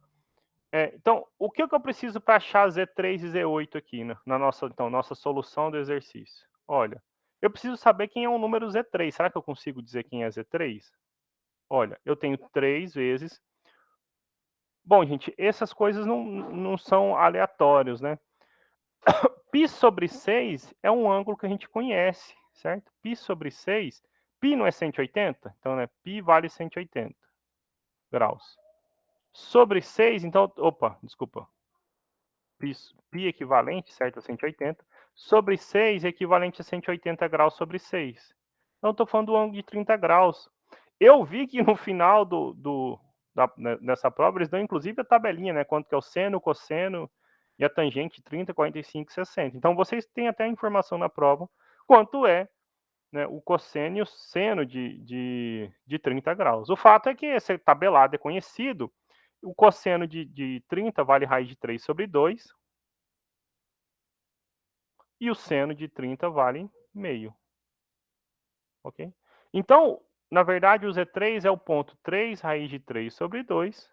então, o que eu preciso para achar Z3 e Z8 aqui, né? Na nossa solução do exercício? Olha, eu preciso saber quem é o número Z3. Será que eu consigo dizer quem é Z3? Olha, eu tenho 3 vezes... Bom, gente, essas coisas não são aleatórios, né? Π sobre 6 é um ângulo que a gente conhece, certo? Π sobre 6, π não é 180? Então, né, π vale 180 graus. Sobre 6, então, opa, desculpa. Π equivalente, certo, a 180. Sobre 6 é equivalente a 180 graus sobre 6. Então, estou falando do ângulo de 30 graus. Eu vi que no final dessa prova, eles dão inclusive a tabelinha, né? Quanto que é o seno, o cosseno e a tangente 30, 45, 60. Então, vocês têm até a informação na prova quanto é, né, o cosseno e o seno de 30 graus. O fato é que esse tabelado é conhecido. O cosseno de 30 vale raiz de 3 sobre 2. E o seno de 30 vale meio. Ok? Então, na verdade, o Z3 é o ponto 3 raiz de 3 sobre 2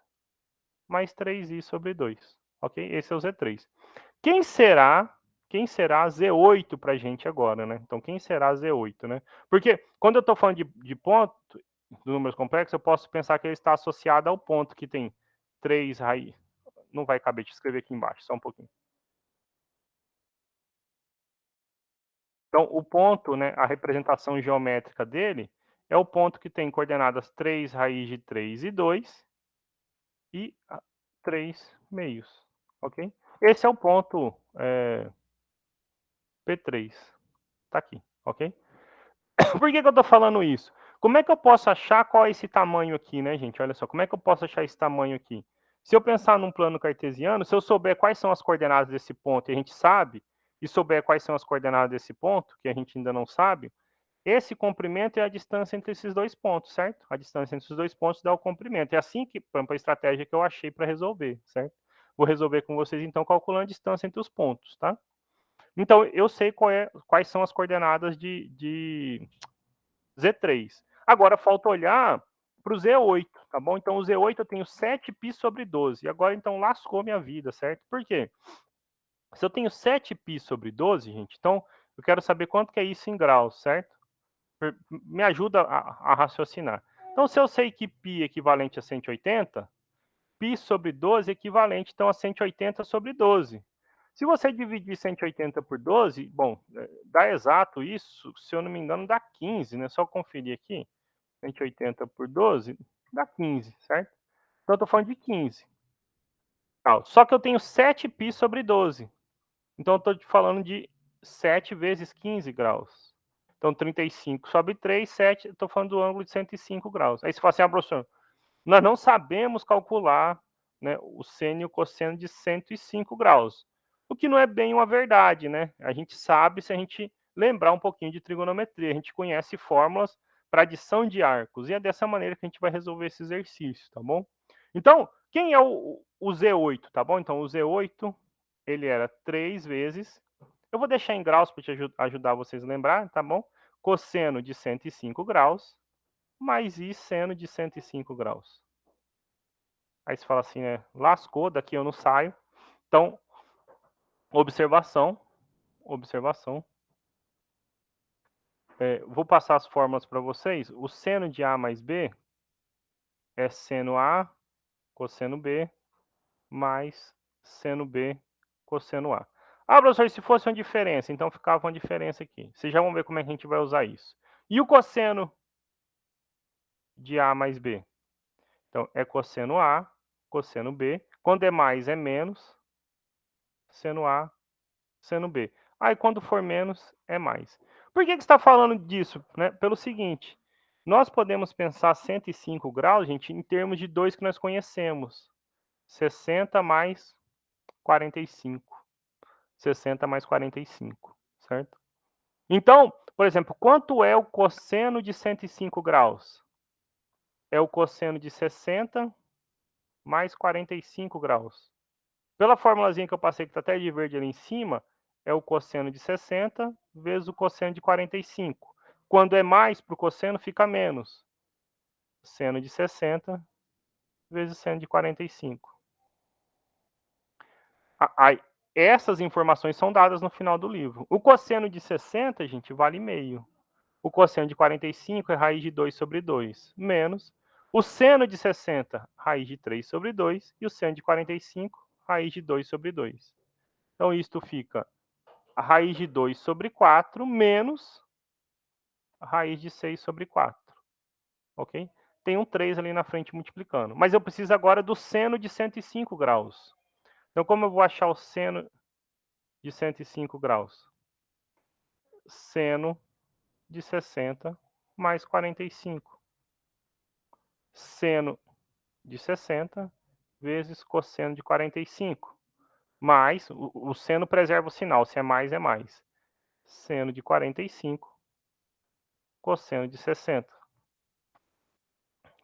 mais 3i sobre 2. Ok? Esse é o Z3. Quem será Z8 para a gente agora, né? Então, quem será Z8, né? Porque quando eu estou falando de ponto, de números complexos, eu posso pensar que ele está associado ao ponto que tem 3 raiz. Não vai caber te escrever aqui embaixo, só um pouquinho. Então, o ponto, né, a representação geométrica dele é o ponto que tem coordenadas 3 raiz de 3 e 2 e 3 meios, ok? Esse é o ponto P3, tá aqui, ok? Por que eu tô falando isso? Como é que eu posso achar qual é esse tamanho aqui, né, gente? Olha só, como é que eu posso achar esse tamanho aqui? Se eu pensar num plano cartesiano, se eu souber quais são as coordenadas desse ponto e a gente sabe, e souber quais são as coordenadas desse ponto, que a gente ainda não sabe, esse comprimento é a distância entre esses dois pontos, certo? A distância entre os dois pontos dá o comprimento. É assim que, por exemplo, a estratégia que eu achei para resolver, certo? Vou resolver com vocês, então, calculando a distância entre os pontos, tá? Então eu sei quais são as coordenadas de Z3. Agora falta olhar para o Z8, tá bom? Então o Z8 eu tenho 7π sobre 12. Agora então lascou minha vida, certo? Por quê? Se eu tenho 7π sobre 12, gente, então eu quero saber quanto que é isso em graus, certo? Me ajuda a raciocinar. Então, se eu sei que π é equivalente a 180, π sobre 12 é equivalente, então, a 180 sobre 12. Se você dividir 180 por 12, bom, dá exato isso, se eu não me engano, dá 15, né? Só conferir aqui. 180 por 12 dá 15, certo? Então, eu estou falando de 15. Só que eu tenho 7π sobre 12. Então, eu estou falando de 7 vezes 15 graus. Então, 35 sobre 3, 7, estou falando do ângulo de 105 graus. Aí você fala assim, professor, nós não sabemos calcular, né, o seno e o cosseno de 105 graus. O que não é bem uma verdade, né? A gente sabe se a gente lembrar um pouquinho de trigonometria. A gente conhece fórmulas para adição de arcos. E é dessa maneira que a gente vai resolver esse exercício, tá bom? Então, quem é o Z8, tá bom? Então, o Z8, ele era 3 vezes. Eu vou deixar em graus para te ajudar vocês a lembrar, tá bom? Cosseno de 105 graus mais I seno de 105 graus. Aí você fala assim, lascou, daqui eu não saio. Então, observação. Vou passar as fórmulas para vocês. O seno de A mais B é seno A cosseno B mais seno B cosseno A. Professor, se fosse uma diferença, então ficava uma diferença aqui. Vocês já vão ver como é que a gente vai usar isso. E o cosseno de A mais B? Então, é cosseno A, cosseno B. Quando é mais, é menos. Seno A, seno B. Aí, quando for menos, é mais. Por que você está falando disso? Né? Pelo seguinte, nós podemos pensar 105 graus, gente, em termos de dois que nós conhecemos. 60 mais 45. 60 mais 45, certo? Então, por exemplo, quanto é o cosseno de 105 graus? É o cosseno de 60 mais 45 graus. Pela formulazinha que eu passei, que está até de verde ali em cima, é o cosseno de 60 vezes o cosseno de 45. Quando é mais para o cosseno, fica menos. Seno de 60 vezes seno de 45. Essas informações são dadas no final do livro. O cosseno de 60, gente, vale meio. O cosseno de 45 é raiz de 2 sobre 2, menos o seno de 60, raiz de 3 sobre 2, e o seno de 45, raiz de 2 sobre 2. Então, isto fica a raiz de 2 sobre 4 menos a raiz de 6 sobre 4. Ok? Tem um 3 ali na frente multiplicando. Mas eu preciso agora do seno de 105 graus. Então, como eu vou achar o seno de 105 graus? Seno de 60 mais 45. Seno de 60 vezes cosseno de 45. Mais, o seno preserva o sinal, se é mais, é mais. Seno de 45, cosseno de 60.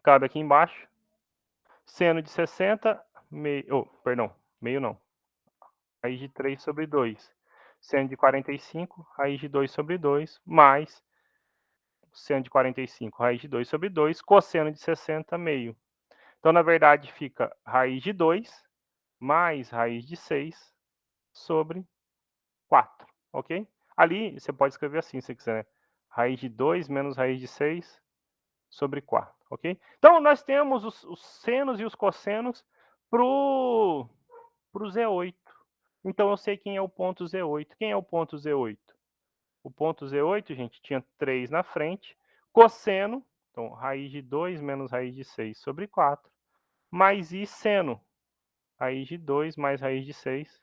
Cabe aqui embaixo. Seno de 60, meio não. Raiz de 3 sobre 2. Seno de 45, raiz de 2 sobre 2, mais seno de 45, raiz de 2 sobre 2, cosseno de 60, meio. Então, na verdade, fica raiz de 2 mais raiz de 6 sobre 4, ok? Ali, você pode escrever assim, se você quiser, né? Raiz de 2 menos raiz de 6 sobre 4, ok? Então, nós temos os senos e os cossenos para o Z8. Então, eu sei quem é o ponto Z8. Quem é o ponto Z8? O ponto Z8, gente, tinha 3 na frente. Cosseno, então, raiz de 2 menos raiz de 6 sobre 4, mais I seno, raiz de 2 mais raiz de 6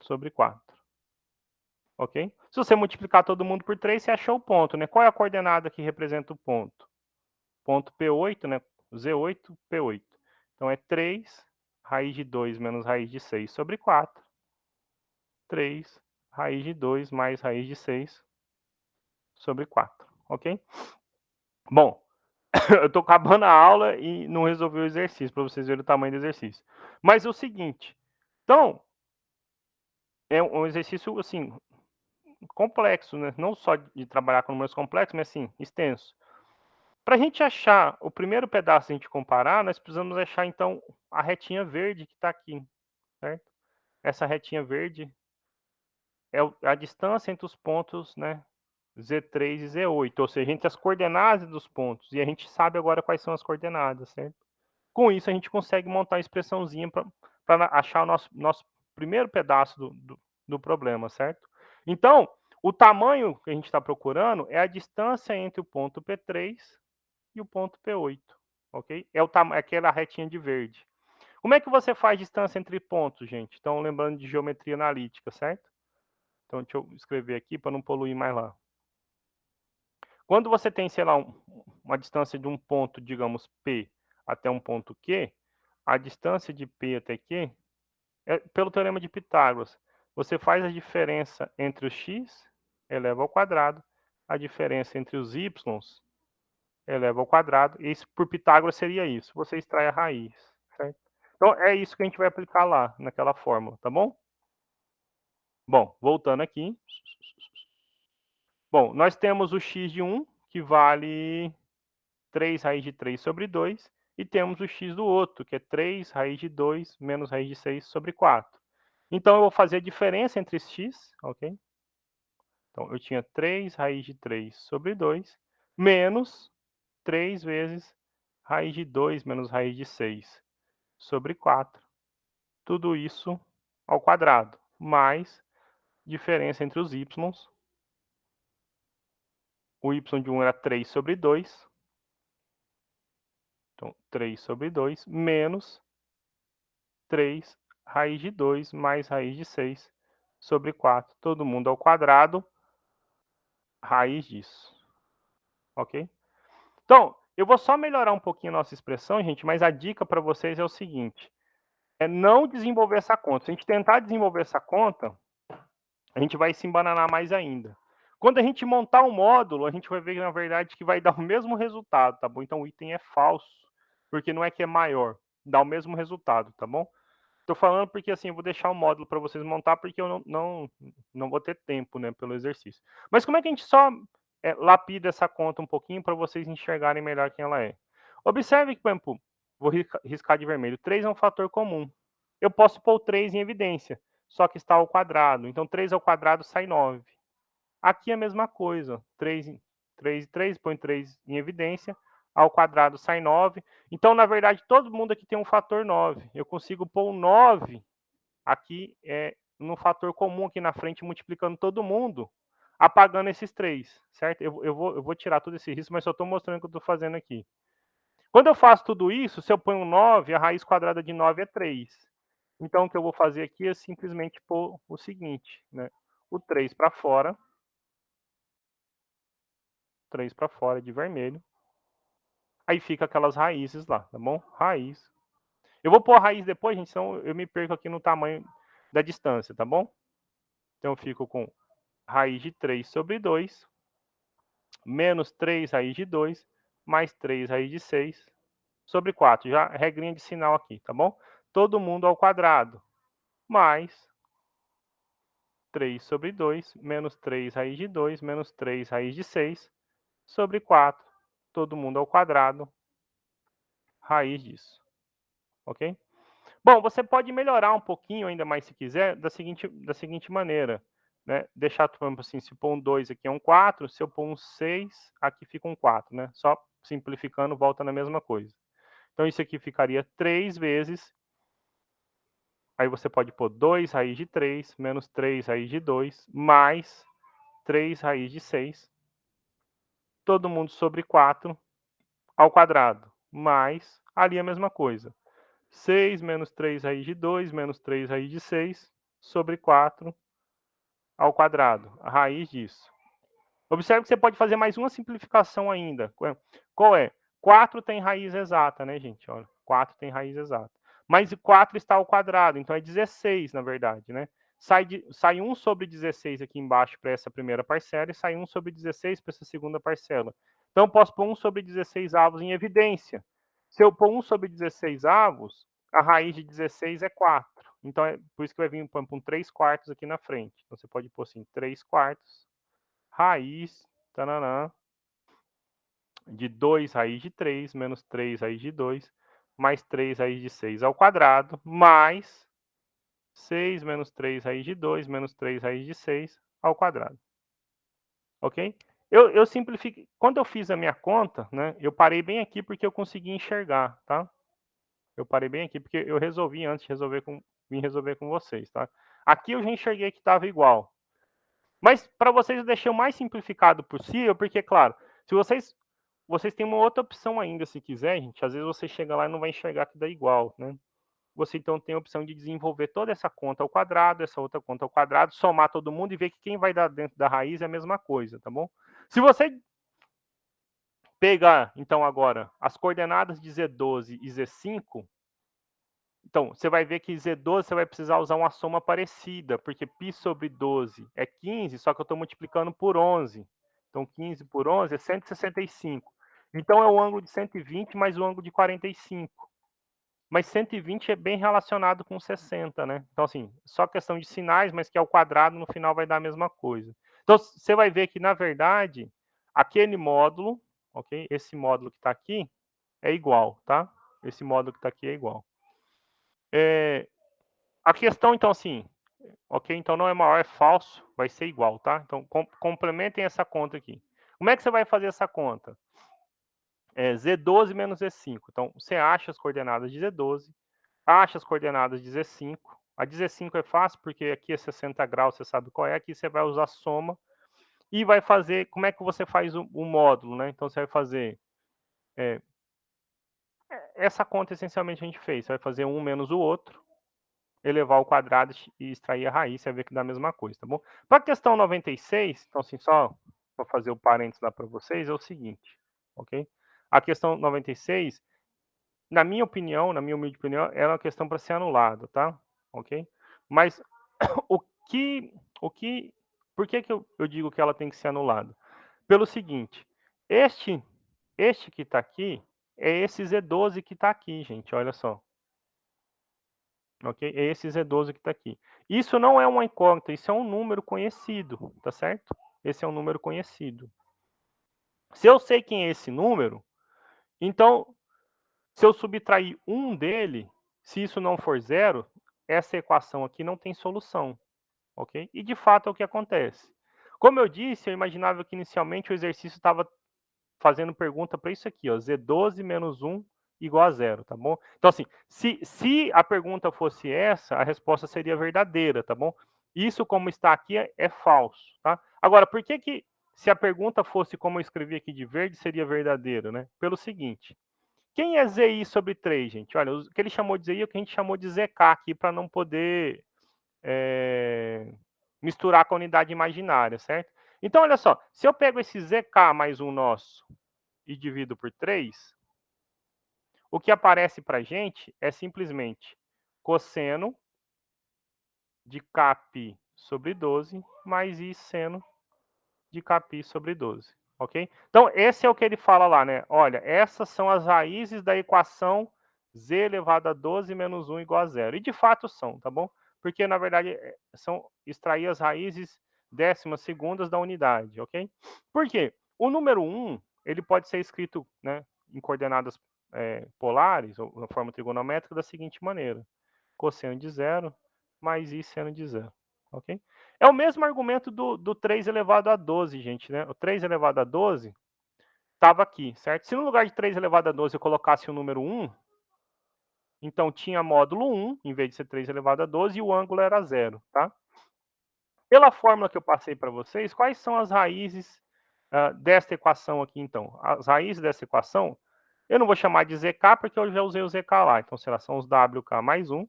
sobre 4. Ok? Se você multiplicar todo mundo por 3, você achou o ponto, né? Qual é a coordenada que representa o ponto? Ponto P8, né? Z8, P8. Então, é 3, raiz de 2 menos raiz de 6 sobre 4. 3, raiz de 2 mais raiz de 6 sobre 4. Ok? Bom, eu estou acabando a aula e não resolvi o exercício, para vocês verem o tamanho do exercício. Mas é o seguinte. Então, é um exercício, assim, complexo, né, não só de trabalhar com números complexos, mas, assim, extenso. Para a gente achar o primeiro pedaço e a gente comparar, nós precisamos achar, então, a retinha verde que está aqui, certo? Essa retinha verde é a distância entre os pontos, né, Z3 e Z8, ou seja, entre as coordenadas dos pontos, e a gente sabe agora quais são as coordenadas, certo? Com isso, a gente consegue montar uma expressãozinha para achar o nosso primeiro pedaço do problema, certo? Então, o tamanho que a gente está procurando é a distância entre o ponto P3 e o ponto P8, ok? É aquela retinha de verde. Como é que você faz distância entre pontos, gente? Então, lembrando de geometria analítica, certo? Então, deixa eu escrever aqui para não poluir mais lá. Quando você tem, sei lá, uma distância de um ponto, digamos, P até um ponto Q, a distância de P até Q é pelo teorema de Pitágoras. Você faz a diferença entre o x eleva ao quadrado, a diferença entre os y eleva ao quadrado, e isso por Pitágoras seria isso. Você extrai a raiz, certo? Então é isso que a gente vai aplicar lá, naquela fórmula, tá bom? Bom, voltando aqui. Bom, nós temos o x de 1, que vale 3 raiz de 3 sobre 2, e temos o x do outro, que é 3 raiz de 2 menos raiz de 6 sobre 4. Então, eu vou fazer a diferença entre x, ok? Então, eu tinha 3 raiz de 3 sobre 2, menos 3 vezes raiz de 2 menos raiz de 6 sobre 4. Tudo isso ao quadrado, mais diferença entre os y. O y de 1 era 3 sobre 2. Então, 3 sobre 2, menos 3 raiz de 2 mais raiz de 6 sobre 4. Todo mundo ao quadrado, raiz disso. Ok? Então, eu vou só melhorar um pouquinho a nossa expressão, gente, mas a dica para vocês é o seguinte: é não desenvolver essa conta. Se a gente tentar desenvolver essa conta, a gente vai se embananar mais ainda. Quando a gente montar um módulo, a gente vai ver, na verdade, que vai dar o mesmo resultado, tá bom? Então, o item é falso, porque não é que é maior, dá o mesmo resultado, tá bom? Tô falando porque, assim, eu vou deixar o módulo para vocês montar, porque eu não vou ter tempo, né, pelo exercício. Mas como é que a gente só lapida essa conta um pouquinho para vocês enxergarem melhor quem ela é? Observe que, por exemplo, vou riscar de vermelho, 3 é um fator comum. Eu posso pôr o 3 em evidência, só que está ao quadrado. Então, 3 ao quadrado sai 9. Aqui é a mesma coisa. 3 põe 3 em evidência, ao quadrado sai 9. Então, na verdade, todo mundo aqui tem um fator 9. Eu consigo pôr o 9 aqui no fator comum aqui na frente, multiplicando todo mundo, apagando esses 3, certo? Eu vou tirar todo esse risco, mas só estou mostrando o que eu estou fazendo aqui. Quando eu faço tudo isso, se eu ponho 9, a raiz quadrada de 9 é 3. Então, o que eu vou fazer aqui é simplesmente pôr o seguinte, né? O 3 para fora, 3 para fora de vermelho. Aí fica aquelas raízes lá, tá bom? Raiz. Eu vou pôr a raiz depois, gente, senão eu me perco aqui no tamanho da distância, tá bom? Então eu fico com raiz de 3 sobre 2, menos 3 raiz de 2, mais 3 raiz de 6, sobre 4. Já regrinha de sinal aqui, tá bom? Todo mundo ao quadrado, mais 3 sobre 2, menos 3 raiz de 2, menos 3 raiz de 6, sobre 4. Todo mundo ao quadrado, raiz disso, ok? Bom, você pode melhorar um pouquinho ainda mais se quiser, da seguinte maneira, né? Deixar, por exemplo, assim, se pôr um 2 aqui é um 4, se eu pôr um 6, aqui fica um 4, né? Só simplificando, volta na mesma coisa. Então, isso aqui ficaria 3 vezes, aí você pode pôr 2 raiz de 3, menos 3 raiz de 2, mais 3 raiz de 6, todo mundo sobre 4 ao quadrado, mais ali a mesma coisa. 6 menos 3 raiz de 2, menos 3 raiz de 6, sobre 4 ao quadrado, a raiz disso. Observe que você pode fazer mais uma simplificação ainda. Qual é? 4 tem raiz exata, né, gente? Olha, 4 tem raiz exata. Mas 4 está ao quadrado, então é 16, na verdade, né? Sai 1 sobre 16 aqui embaixo para essa primeira parcela e sai 1 sobre 16 para essa segunda parcela. Então, eu posso pôr 1 sobre 16 avos em evidência. Se eu pôr 1 sobre 16 avos, a raiz de 16 é 4. Então, por isso que vai vir um 3/4 aqui na frente. Então, você pode pôr assim, 3/4, raiz, tananã, de 2 raiz de 3, menos 3 raiz de 2, mais 3 raiz de 6 ao quadrado, mais 6 menos 3 raiz de 2, menos 3 raiz de 6 ao quadrado. Ok? Eu simplifiquei. Quando eu fiz a minha conta, né, eu parei bem aqui porque eu consegui enxergar, tá? Eu parei bem aqui porque eu resolvi antes de resolver com vocês, tá? Aqui eu já enxerguei que estava igual. Mas para vocês eu deixei o mais simplificado possível, porque, claro, se vocês têm uma outra opção ainda, se quiser, gente. Às vezes você chega lá e não vai enxergar que dá igual, né? Você então tem a opção de desenvolver toda essa conta ao quadrado, essa outra conta ao quadrado, somar todo mundo e ver que quem vai dar dentro da raiz é a mesma coisa, tá bom? Se você pegar, então, agora, as coordenadas de Z12 e Z5, então, você vai ver que Z12 você vai precisar usar uma soma parecida, porque π sobre 12 é 15, só que eu estou multiplicando por 11. Então, 15 por 11 é 165. Então, é o ângulo de 120 mais o ângulo de 45. Mas 120 é bem relacionado com 60, né? Então, assim, só questão de sinais, mas que ao quadrado no final vai dar a mesma coisa. Então, você vai ver que, na verdade, aquele módulo, ok? Esse módulo que está aqui é igual, tá? Esse módulo que está aqui é igual. A questão, então, assim, ok? Então, não é maior, é falso, vai ser igual, tá? Então, complementem essa conta aqui. Como é que você vai fazer essa conta? Z12 menos Z5. Então, você acha as coordenadas de Z12, acha as coordenadas de Z5. A de Z5 é fácil, porque aqui é 60 graus, você sabe qual é. Aqui você vai usar soma e vai fazer... Como é que você faz o módulo, né? Então, você vai fazer... essa conta, essencialmente, a gente fez. Você vai fazer um menos o outro, elevar ao quadrado e extrair a raiz, você vai ver que dá a mesma coisa, tá bom? Para a questão 96, então, assim, só para fazer o parênteses lá para vocês, é o seguinte, ok? A questão 96, na minha opinião, na minha humilde opinião, é uma questão para ser anulada, tá? Ok? Mas o que, o que, por que que eu digo que ela tem que ser anulada? Pelo seguinte, este, este que está aqui é esse Z12 que está aqui, gente, olha só. Ok? É esse Z12 que está aqui. Isso não é uma incógnita, isso é um número conhecido, tá certo? Esse é um número conhecido. Se eu sei quem é esse número, então, se eu subtrair um dele, se isso não for zero, essa equação aqui não tem solução, ok? E de fato é o que acontece. Como eu disse, eu imaginava que inicialmente o exercício estava fazendo pergunta para isso aqui, ó, Z12 menos 1 igual a zero, tá bom? Então, assim, se a pergunta fosse essa, a resposta seria verdadeira, tá bom? Isso, como está aqui, é falso, tá? Agora, por que se a pergunta fosse como eu escrevi aqui de verde, seria verdadeira, né? Pelo seguinte, quem é ZI sobre 3, gente? Olha, o que ele chamou de ZI é o que a gente chamou de ZK aqui, para não poder misturar com a unidade imaginária, certo? Então, olha só, se eu pego esse ZK mais um nosso e divido por 3, o que aparece para a gente é simplesmente cosseno de Kπ sobre 12 mais I seno de Kπ sobre 12, ok? Então, esse é o que ele fala lá, né? Olha, essas são as raízes da equação z elevado a 12 menos 1 igual a zero. E de fato são, tá bom? Porque, na verdade, são extrair as raízes décimas segundas da unidade, ok? Por quê? O número 1, ele pode ser escrito, né, em coordenadas polares, ou na forma trigonométrica, da seguinte maneira. Cosseno de zero mais I seno de zero, ok? É o mesmo argumento do 3 elevado a 12, gente, né? O 3 elevado a 12 estava aqui, certo? Se no lugar de 3 elevado a 12 eu colocasse o número 1, então tinha módulo 1, em vez de ser 3 elevado a 12, e o ângulo era zero, tá? Pela fórmula que eu passei para vocês, quais são as raízes desta equação aqui, então? As raízes dessa equação, eu não vou chamar de ZK, porque eu já usei o ZK lá. Então, será são os WK mais 1.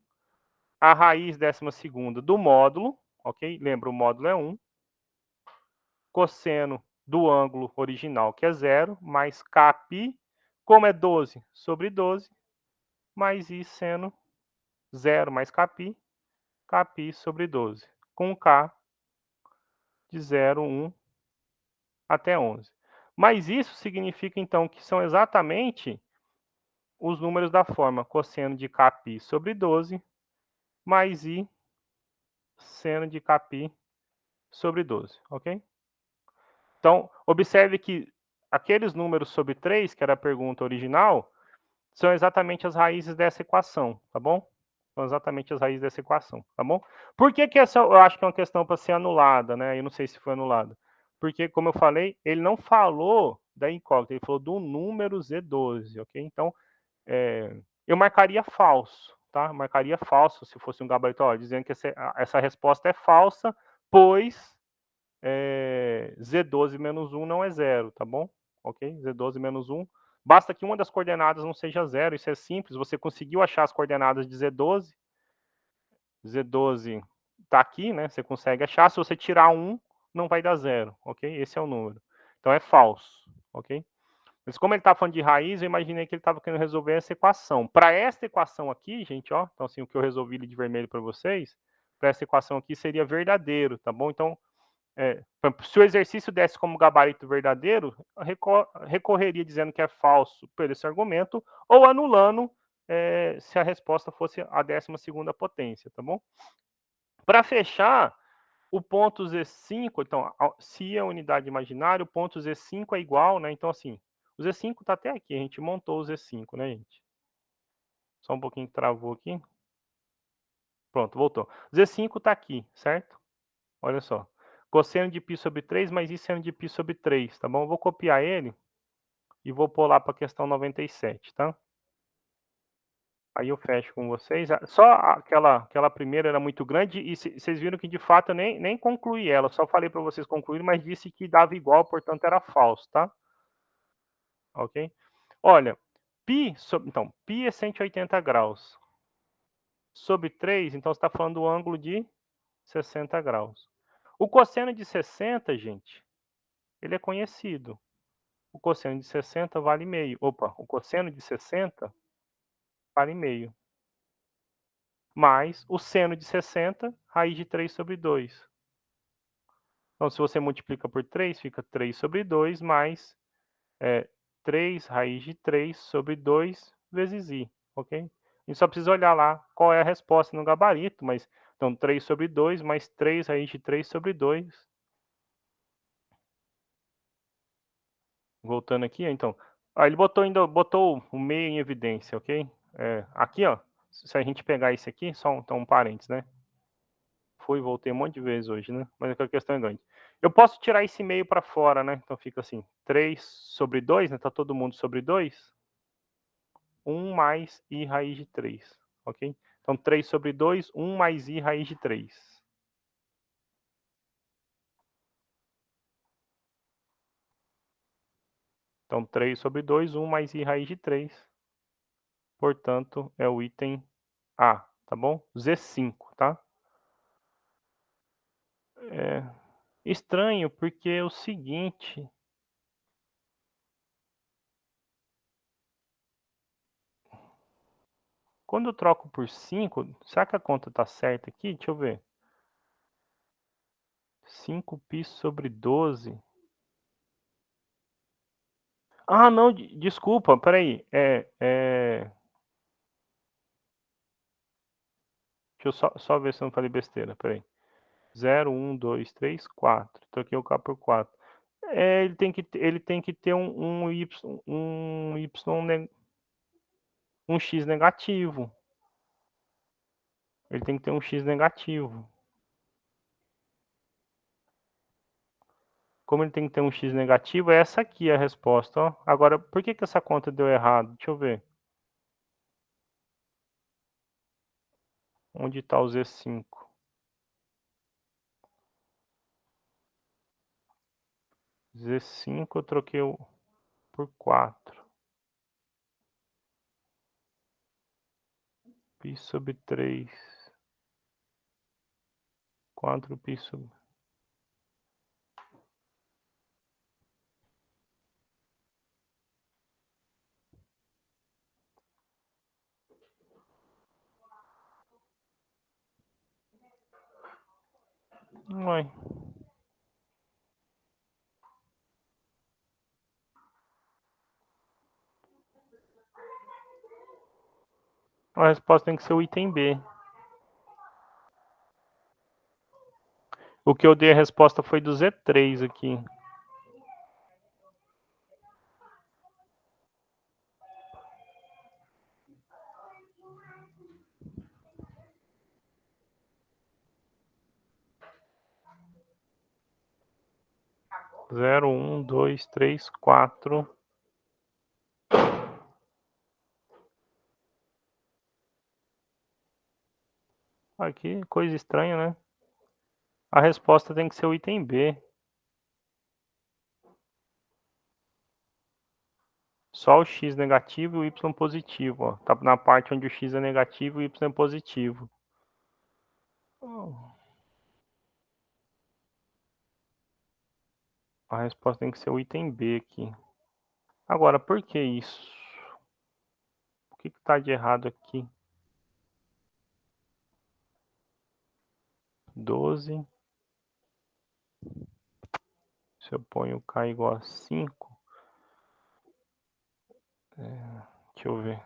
A raiz décima segunda do módulo, ok? Lembra, o módulo é 1. Cosseno do ângulo original, que é zero, mais Kπ, como é 12 sobre 12, mais I seno 0 mais Kπ, Kπ sobre 12, com K de 0, 1 até 11. Mas isso significa, então, que são exatamente os números da forma cosseno de Kπ sobre 12 mais I seno de κ sobre 12, ok? Então, observe que aqueles números sobre 3, que era a pergunta original, são exatamente as raízes dessa equação, tá bom? São exatamente as raízes dessa equação, tá bom? Por que que essa eu acho que é uma questão para ser anulada, né? Eu não sei se foi anulada. Porque, como eu falei, ele não falou da incógnita, ele falou do número Z12, ok? Então, eu marcaria falso, tá? Marcaria falso se fosse um gabarito, ó, dizendo que essa resposta é falsa, pois Z12 menos 1 não é zero, tá bom? Ok? Z12 menos 1. Basta que uma das coordenadas não seja zero, isso é simples. Você conseguiu achar as coordenadas de Z12. Z12 está aqui, né? Você consegue achar. Se você tirar 1, não vai dar zero, ok? Esse é o número. Então é falso, ok? Mas como ele está falando de raiz, eu imaginei que ele estava querendo resolver essa equação. Para esta equação aqui, gente, ó, então assim, o que eu resolvi de vermelho para vocês, para essa equação aqui seria verdadeiro, tá bom? Então, se o exercício desse como gabarito verdadeiro, recorreria dizendo que é falso por esse argumento, ou anulando se a resposta fosse a 12ª potência, tá bom? Para fechar, o ponto Z5, então, se é unidade imaginária, o ponto Z5 é igual, né? Então, assim, o Z5 está até aqui, a gente montou o Z5, né, gente? Só um pouquinho que travou aqui. Pronto, voltou. Z5 está aqui, certo? Olha só. Cosseno de π sobre 3 mais I seno de π sobre 3, tá bom? Eu vou copiar ele e vou pôr lá para a questão 97, tá? Aí eu fecho com vocês. Só aquela primeira era muito grande e vocês viram que de fato eu nem concluí ela, só falei para vocês concluírem, mas disse que dava igual, portanto era falso, tá? Ok? Olha, então, π é 180 graus. Sobre 3, então você está falando do ângulo de 60 graus. O cosseno de 60, gente, ele é conhecido. O cosseno de 60 vale meio. Opa, o cosseno de 60 vale meio. Mais o seno de 60, raiz de 3 sobre 2. Então, se você multiplica por 3, fica 3 sobre 2 mais 3 raiz de 3 sobre 2 vezes i, ok? A gente só precisa olhar lá qual é a resposta no gabarito, mas então 3 sobre 2 mais 3 raiz de 3 sobre 2. Voltando aqui, então. Ele botou o meio em evidência, ok? Aqui, ó, se a gente pegar esse aqui, só então, um parênteses, né? Fui e voltei um monte de vezes hoje, né? Mas a questão é grande. Eu posso tirar esse meio para fora, né? Então fica assim, 3 sobre 2, né? Tá todo mundo sobre 2. 1 mais i raiz de 3, ok? Então 3 sobre 2, 1 mais i raiz de 3. Então 3 sobre 2, 1 mais i raiz de 3. Portanto, é o item A, tá bom? Z5, tá? É estranho porque é o seguinte. Quando eu troco por 5, será que a conta tá certa aqui? Deixa eu ver. 5π sobre 12. Ah, não, desculpa, peraí. Deixa eu só ver se eu não falei besteira, peraí. 0, 1, 2, 3, 4. Troquei o K por 4. Ele tem que ter um X negativo. Ele tem que ter um X negativo. Como ele tem que ter um X negativo, é essa aqui a resposta, ó. Agora, por que essa conta deu errado? Deixa eu ver. Onde está o Z5? Z5 eu troquei por 4. Π sobre 3. 4π sobre... Ué. A resposta tem que ser o item B. O que eu dei a resposta foi do Z3 aqui. Zero, um, dois, três, quatro. Aqui, coisa estranha, né? A resposta tem que ser o item B. Só o x negativo e o y positivo. Ó. Tá na parte onde o x é negativo e o y é positivo. A resposta tem que ser o item B aqui. Agora, por que isso? O que está de errado aqui? 12. Se eu ponho k igual a 5. Deixa eu ver.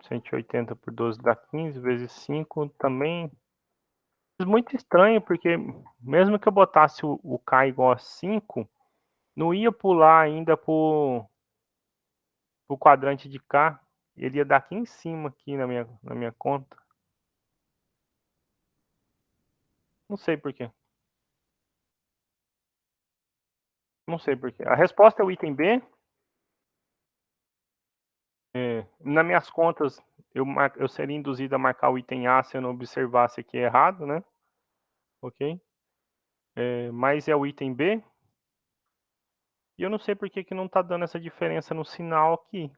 180 por 12 dá 15, vezes 5 também. Muito estranho, porque mesmo que eu botasse o k igual a 5, não ia pular ainda pro quadrante de k. Ele ia dar aqui em cima, aqui na minha conta. Não sei por quê. Não sei por quê. A resposta é o item B. Nas minhas contas, eu seria induzido a marcar o item A se eu não observasse aqui errado, né? Ok? Mas é o item B. E eu não sei por que, que não está dando essa diferença no sinal aqui.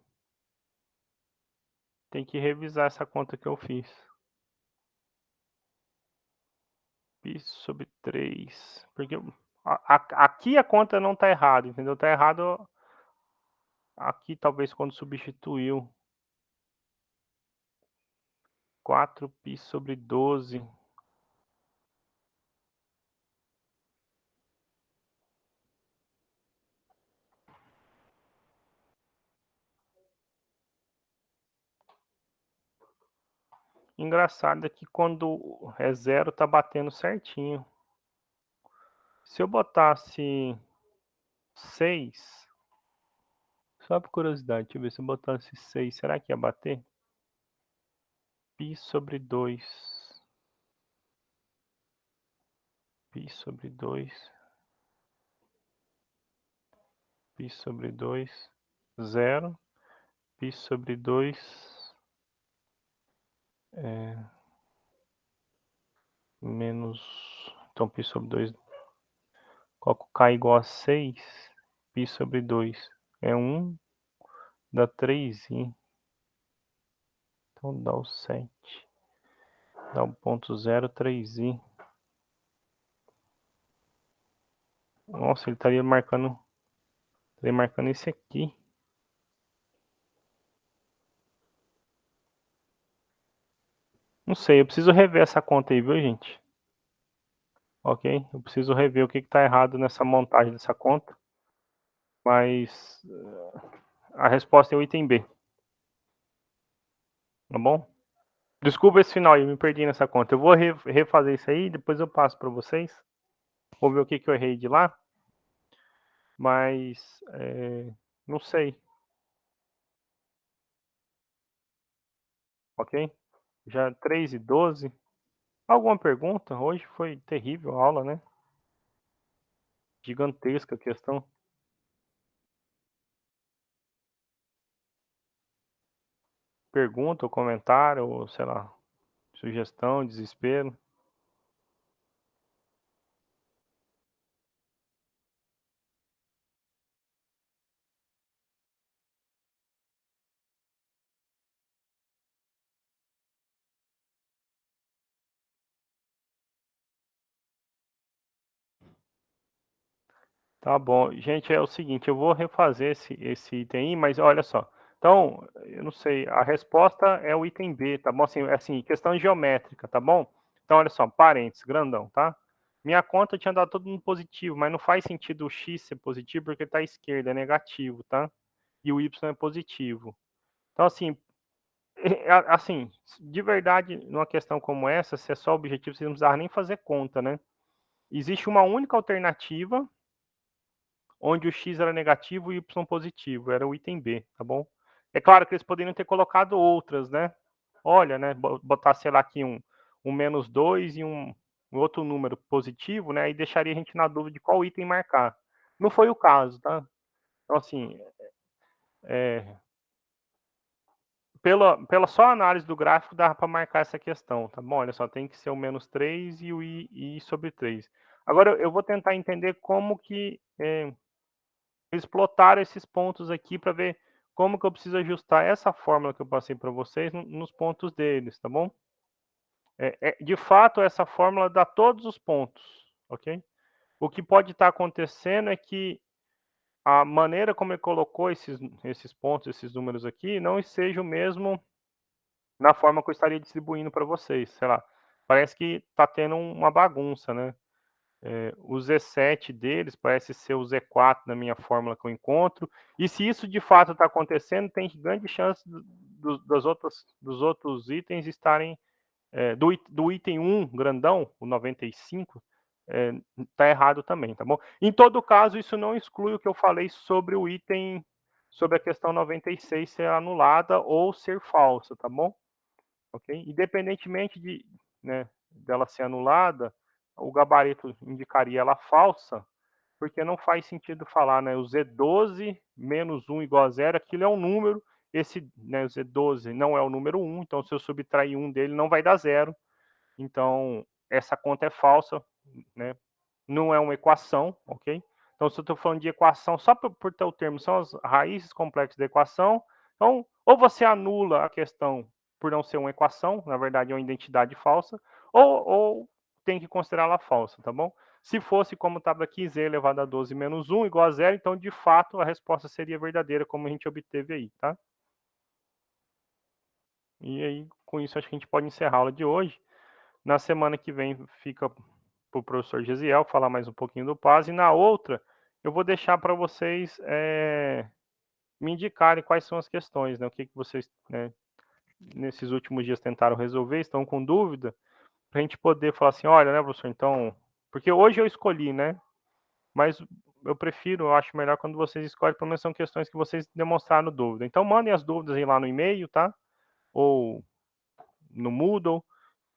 Tem que revisar essa conta que eu fiz. Pi sobre 3. Porque aqui a conta não está errada, entendeu? Está errado aqui, talvez, quando substituiu. 4π sobre 12. Engraçado é que quando é zero tá batendo certinho. Se eu botasse 6, só por curiosidade, deixa eu ver se eu botasse 6, será que ia bater? Pi sobre 2. Pi sobre 2. Pi sobre 2. 0. Pi sobre 2. Menos. Então, pi sobre 2. Coloco k igual a 6. Pi sobre 2 é 1. Dá 3. Então dá o 7. Dá 1.03i. Nossa, ele estaria marcando esse aqui. Não sei, eu preciso rever essa conta aí, viu, gente? Ok? Eu preciso rever o que está errado nessa montagem dessa conta. Mas a resposta é o item B. Tá bom? Desculpa esse final aí, eu me perdi nessa conta. Eu vou refazer isso aí, depois eu passo para vocês. Vou ver o que, que eu errei de lá. Mas não sei. Ok? Já 3:12. Alguma pergunta? Hoje foi terrível a aula, né? Gigantesca a questão. Pergunta ou comentário, ou sei lá, sugestão, desespero. Tá bom. Gente, é o seguinte, eu vou refazer esse item aí, mas olha só. Então, eu não sei, a resposta é o item B, tá bom? Assim, questão geométrica, tá bom? Então, olha só, parênteses, grandão, tá? Minha conta tinha dado todo mundo positivo, mas não faz sentido o x ser positivo porque tá à esquerda, é negativo, tá? E o y é positivo. Então, assim, Assim, de verdade, numa questão como essa, se é só objetivo, vocês não precisavam nem fazer conta, né. Existe uma única alternativa, onde o X era negativo e o Y positivo, era o item B, tá bom. É claro que eles poderiam ter colocado outras, né. Olha, né, botar, sei lá, aqui um -2 e um outro número positivo, né, e deixaria a gente na dúvida de qual item marcar. Não foi o caso, tá. Então assim, eh, pela só análise do gráfico dava para marcar essa questão, tá bom. Olha só, tem que ser o -3 e o I/3. Agora eu vou tentar entender como que, explotaram esses pontos aqui para ver como que eu preciso ajustar essa fórmula que eu passei para vocês nos pontos deles, tá bom. De fato, essa fórmula dá todos os pontos, ok. O que pode estar acontecendo é que a maneira como ele colocou esses pontos, esses números aqui, não seja o mesmo na forma que eu estaria distribuindo para vocês, sei lá, parece que está tendo uma bagunça, né. O Z7 deles parece ser o Z4 na minha fórmula que eu encontro, e se isso de fato está acontecendo, tem grande chance dos outros itens estarem, do item 1 grandão, o 95, tá errado também, tá bom. Em todo caso, isso não exclui o que eu falei sobre o item, sobre a questão 96 ser anulada ou ser falsa, tá bom. Ok? Independentemente né, dela ser anulada, o gabarito indicaria ela falsa, porque não faz sentido falar, né, o Z12 menos 1 igual a zero, aquilo é um número, esse, né, o Z12 não é o número 1, então se eu subtrair 1 dele não vai dar zero, então essa conta é falsa, né, não é uma equação, ok? Então, se eu estou falando de equação, só por ter o termo, são as raízes complexas da equação. Então, ou você anula a questão por não ser uma equação, na verdade é uma identidade falsa, ou tem que considerá-la falsa, tá bom? Se fosse como estava aqui, z elevado a 12 menos 1 igual a zero, então, de fato, a resposta seria verdadeira, como a gente obteve aí, tá? E aí, com isso, acho que a gente pode encerrar a aula de hoje. Na semana que vem fica para o professor Gesiel falar mais um pouquinho do PAS, e na outra eu vou deixar para vocês me indicarem quais são as questões, né? O que vocês, né, nesses últimos dias tentaram resolver, estão com dúvida, para a gente poder falar assim, olha, né, professor, então, porque hoje eu escolhi, né? Mas eu prefiro, eu acho melhor quando vocês escolhem, pelo menos são questões que vocês demonstraram dúvida. Então mandem as dúvidas aí lá no e-mail, tá? Ou no Moodle,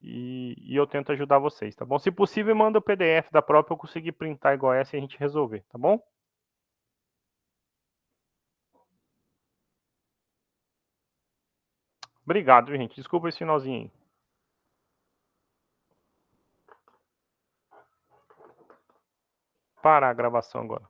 e eu tento ajudar vocês, tá bom? Se possível, manda o PDF da prova para eu conseguir printar igual essa e a gente resolver, tá bom? Obrigado, gente. Desculpa esse finalzinho aí. Parar a gravação agora.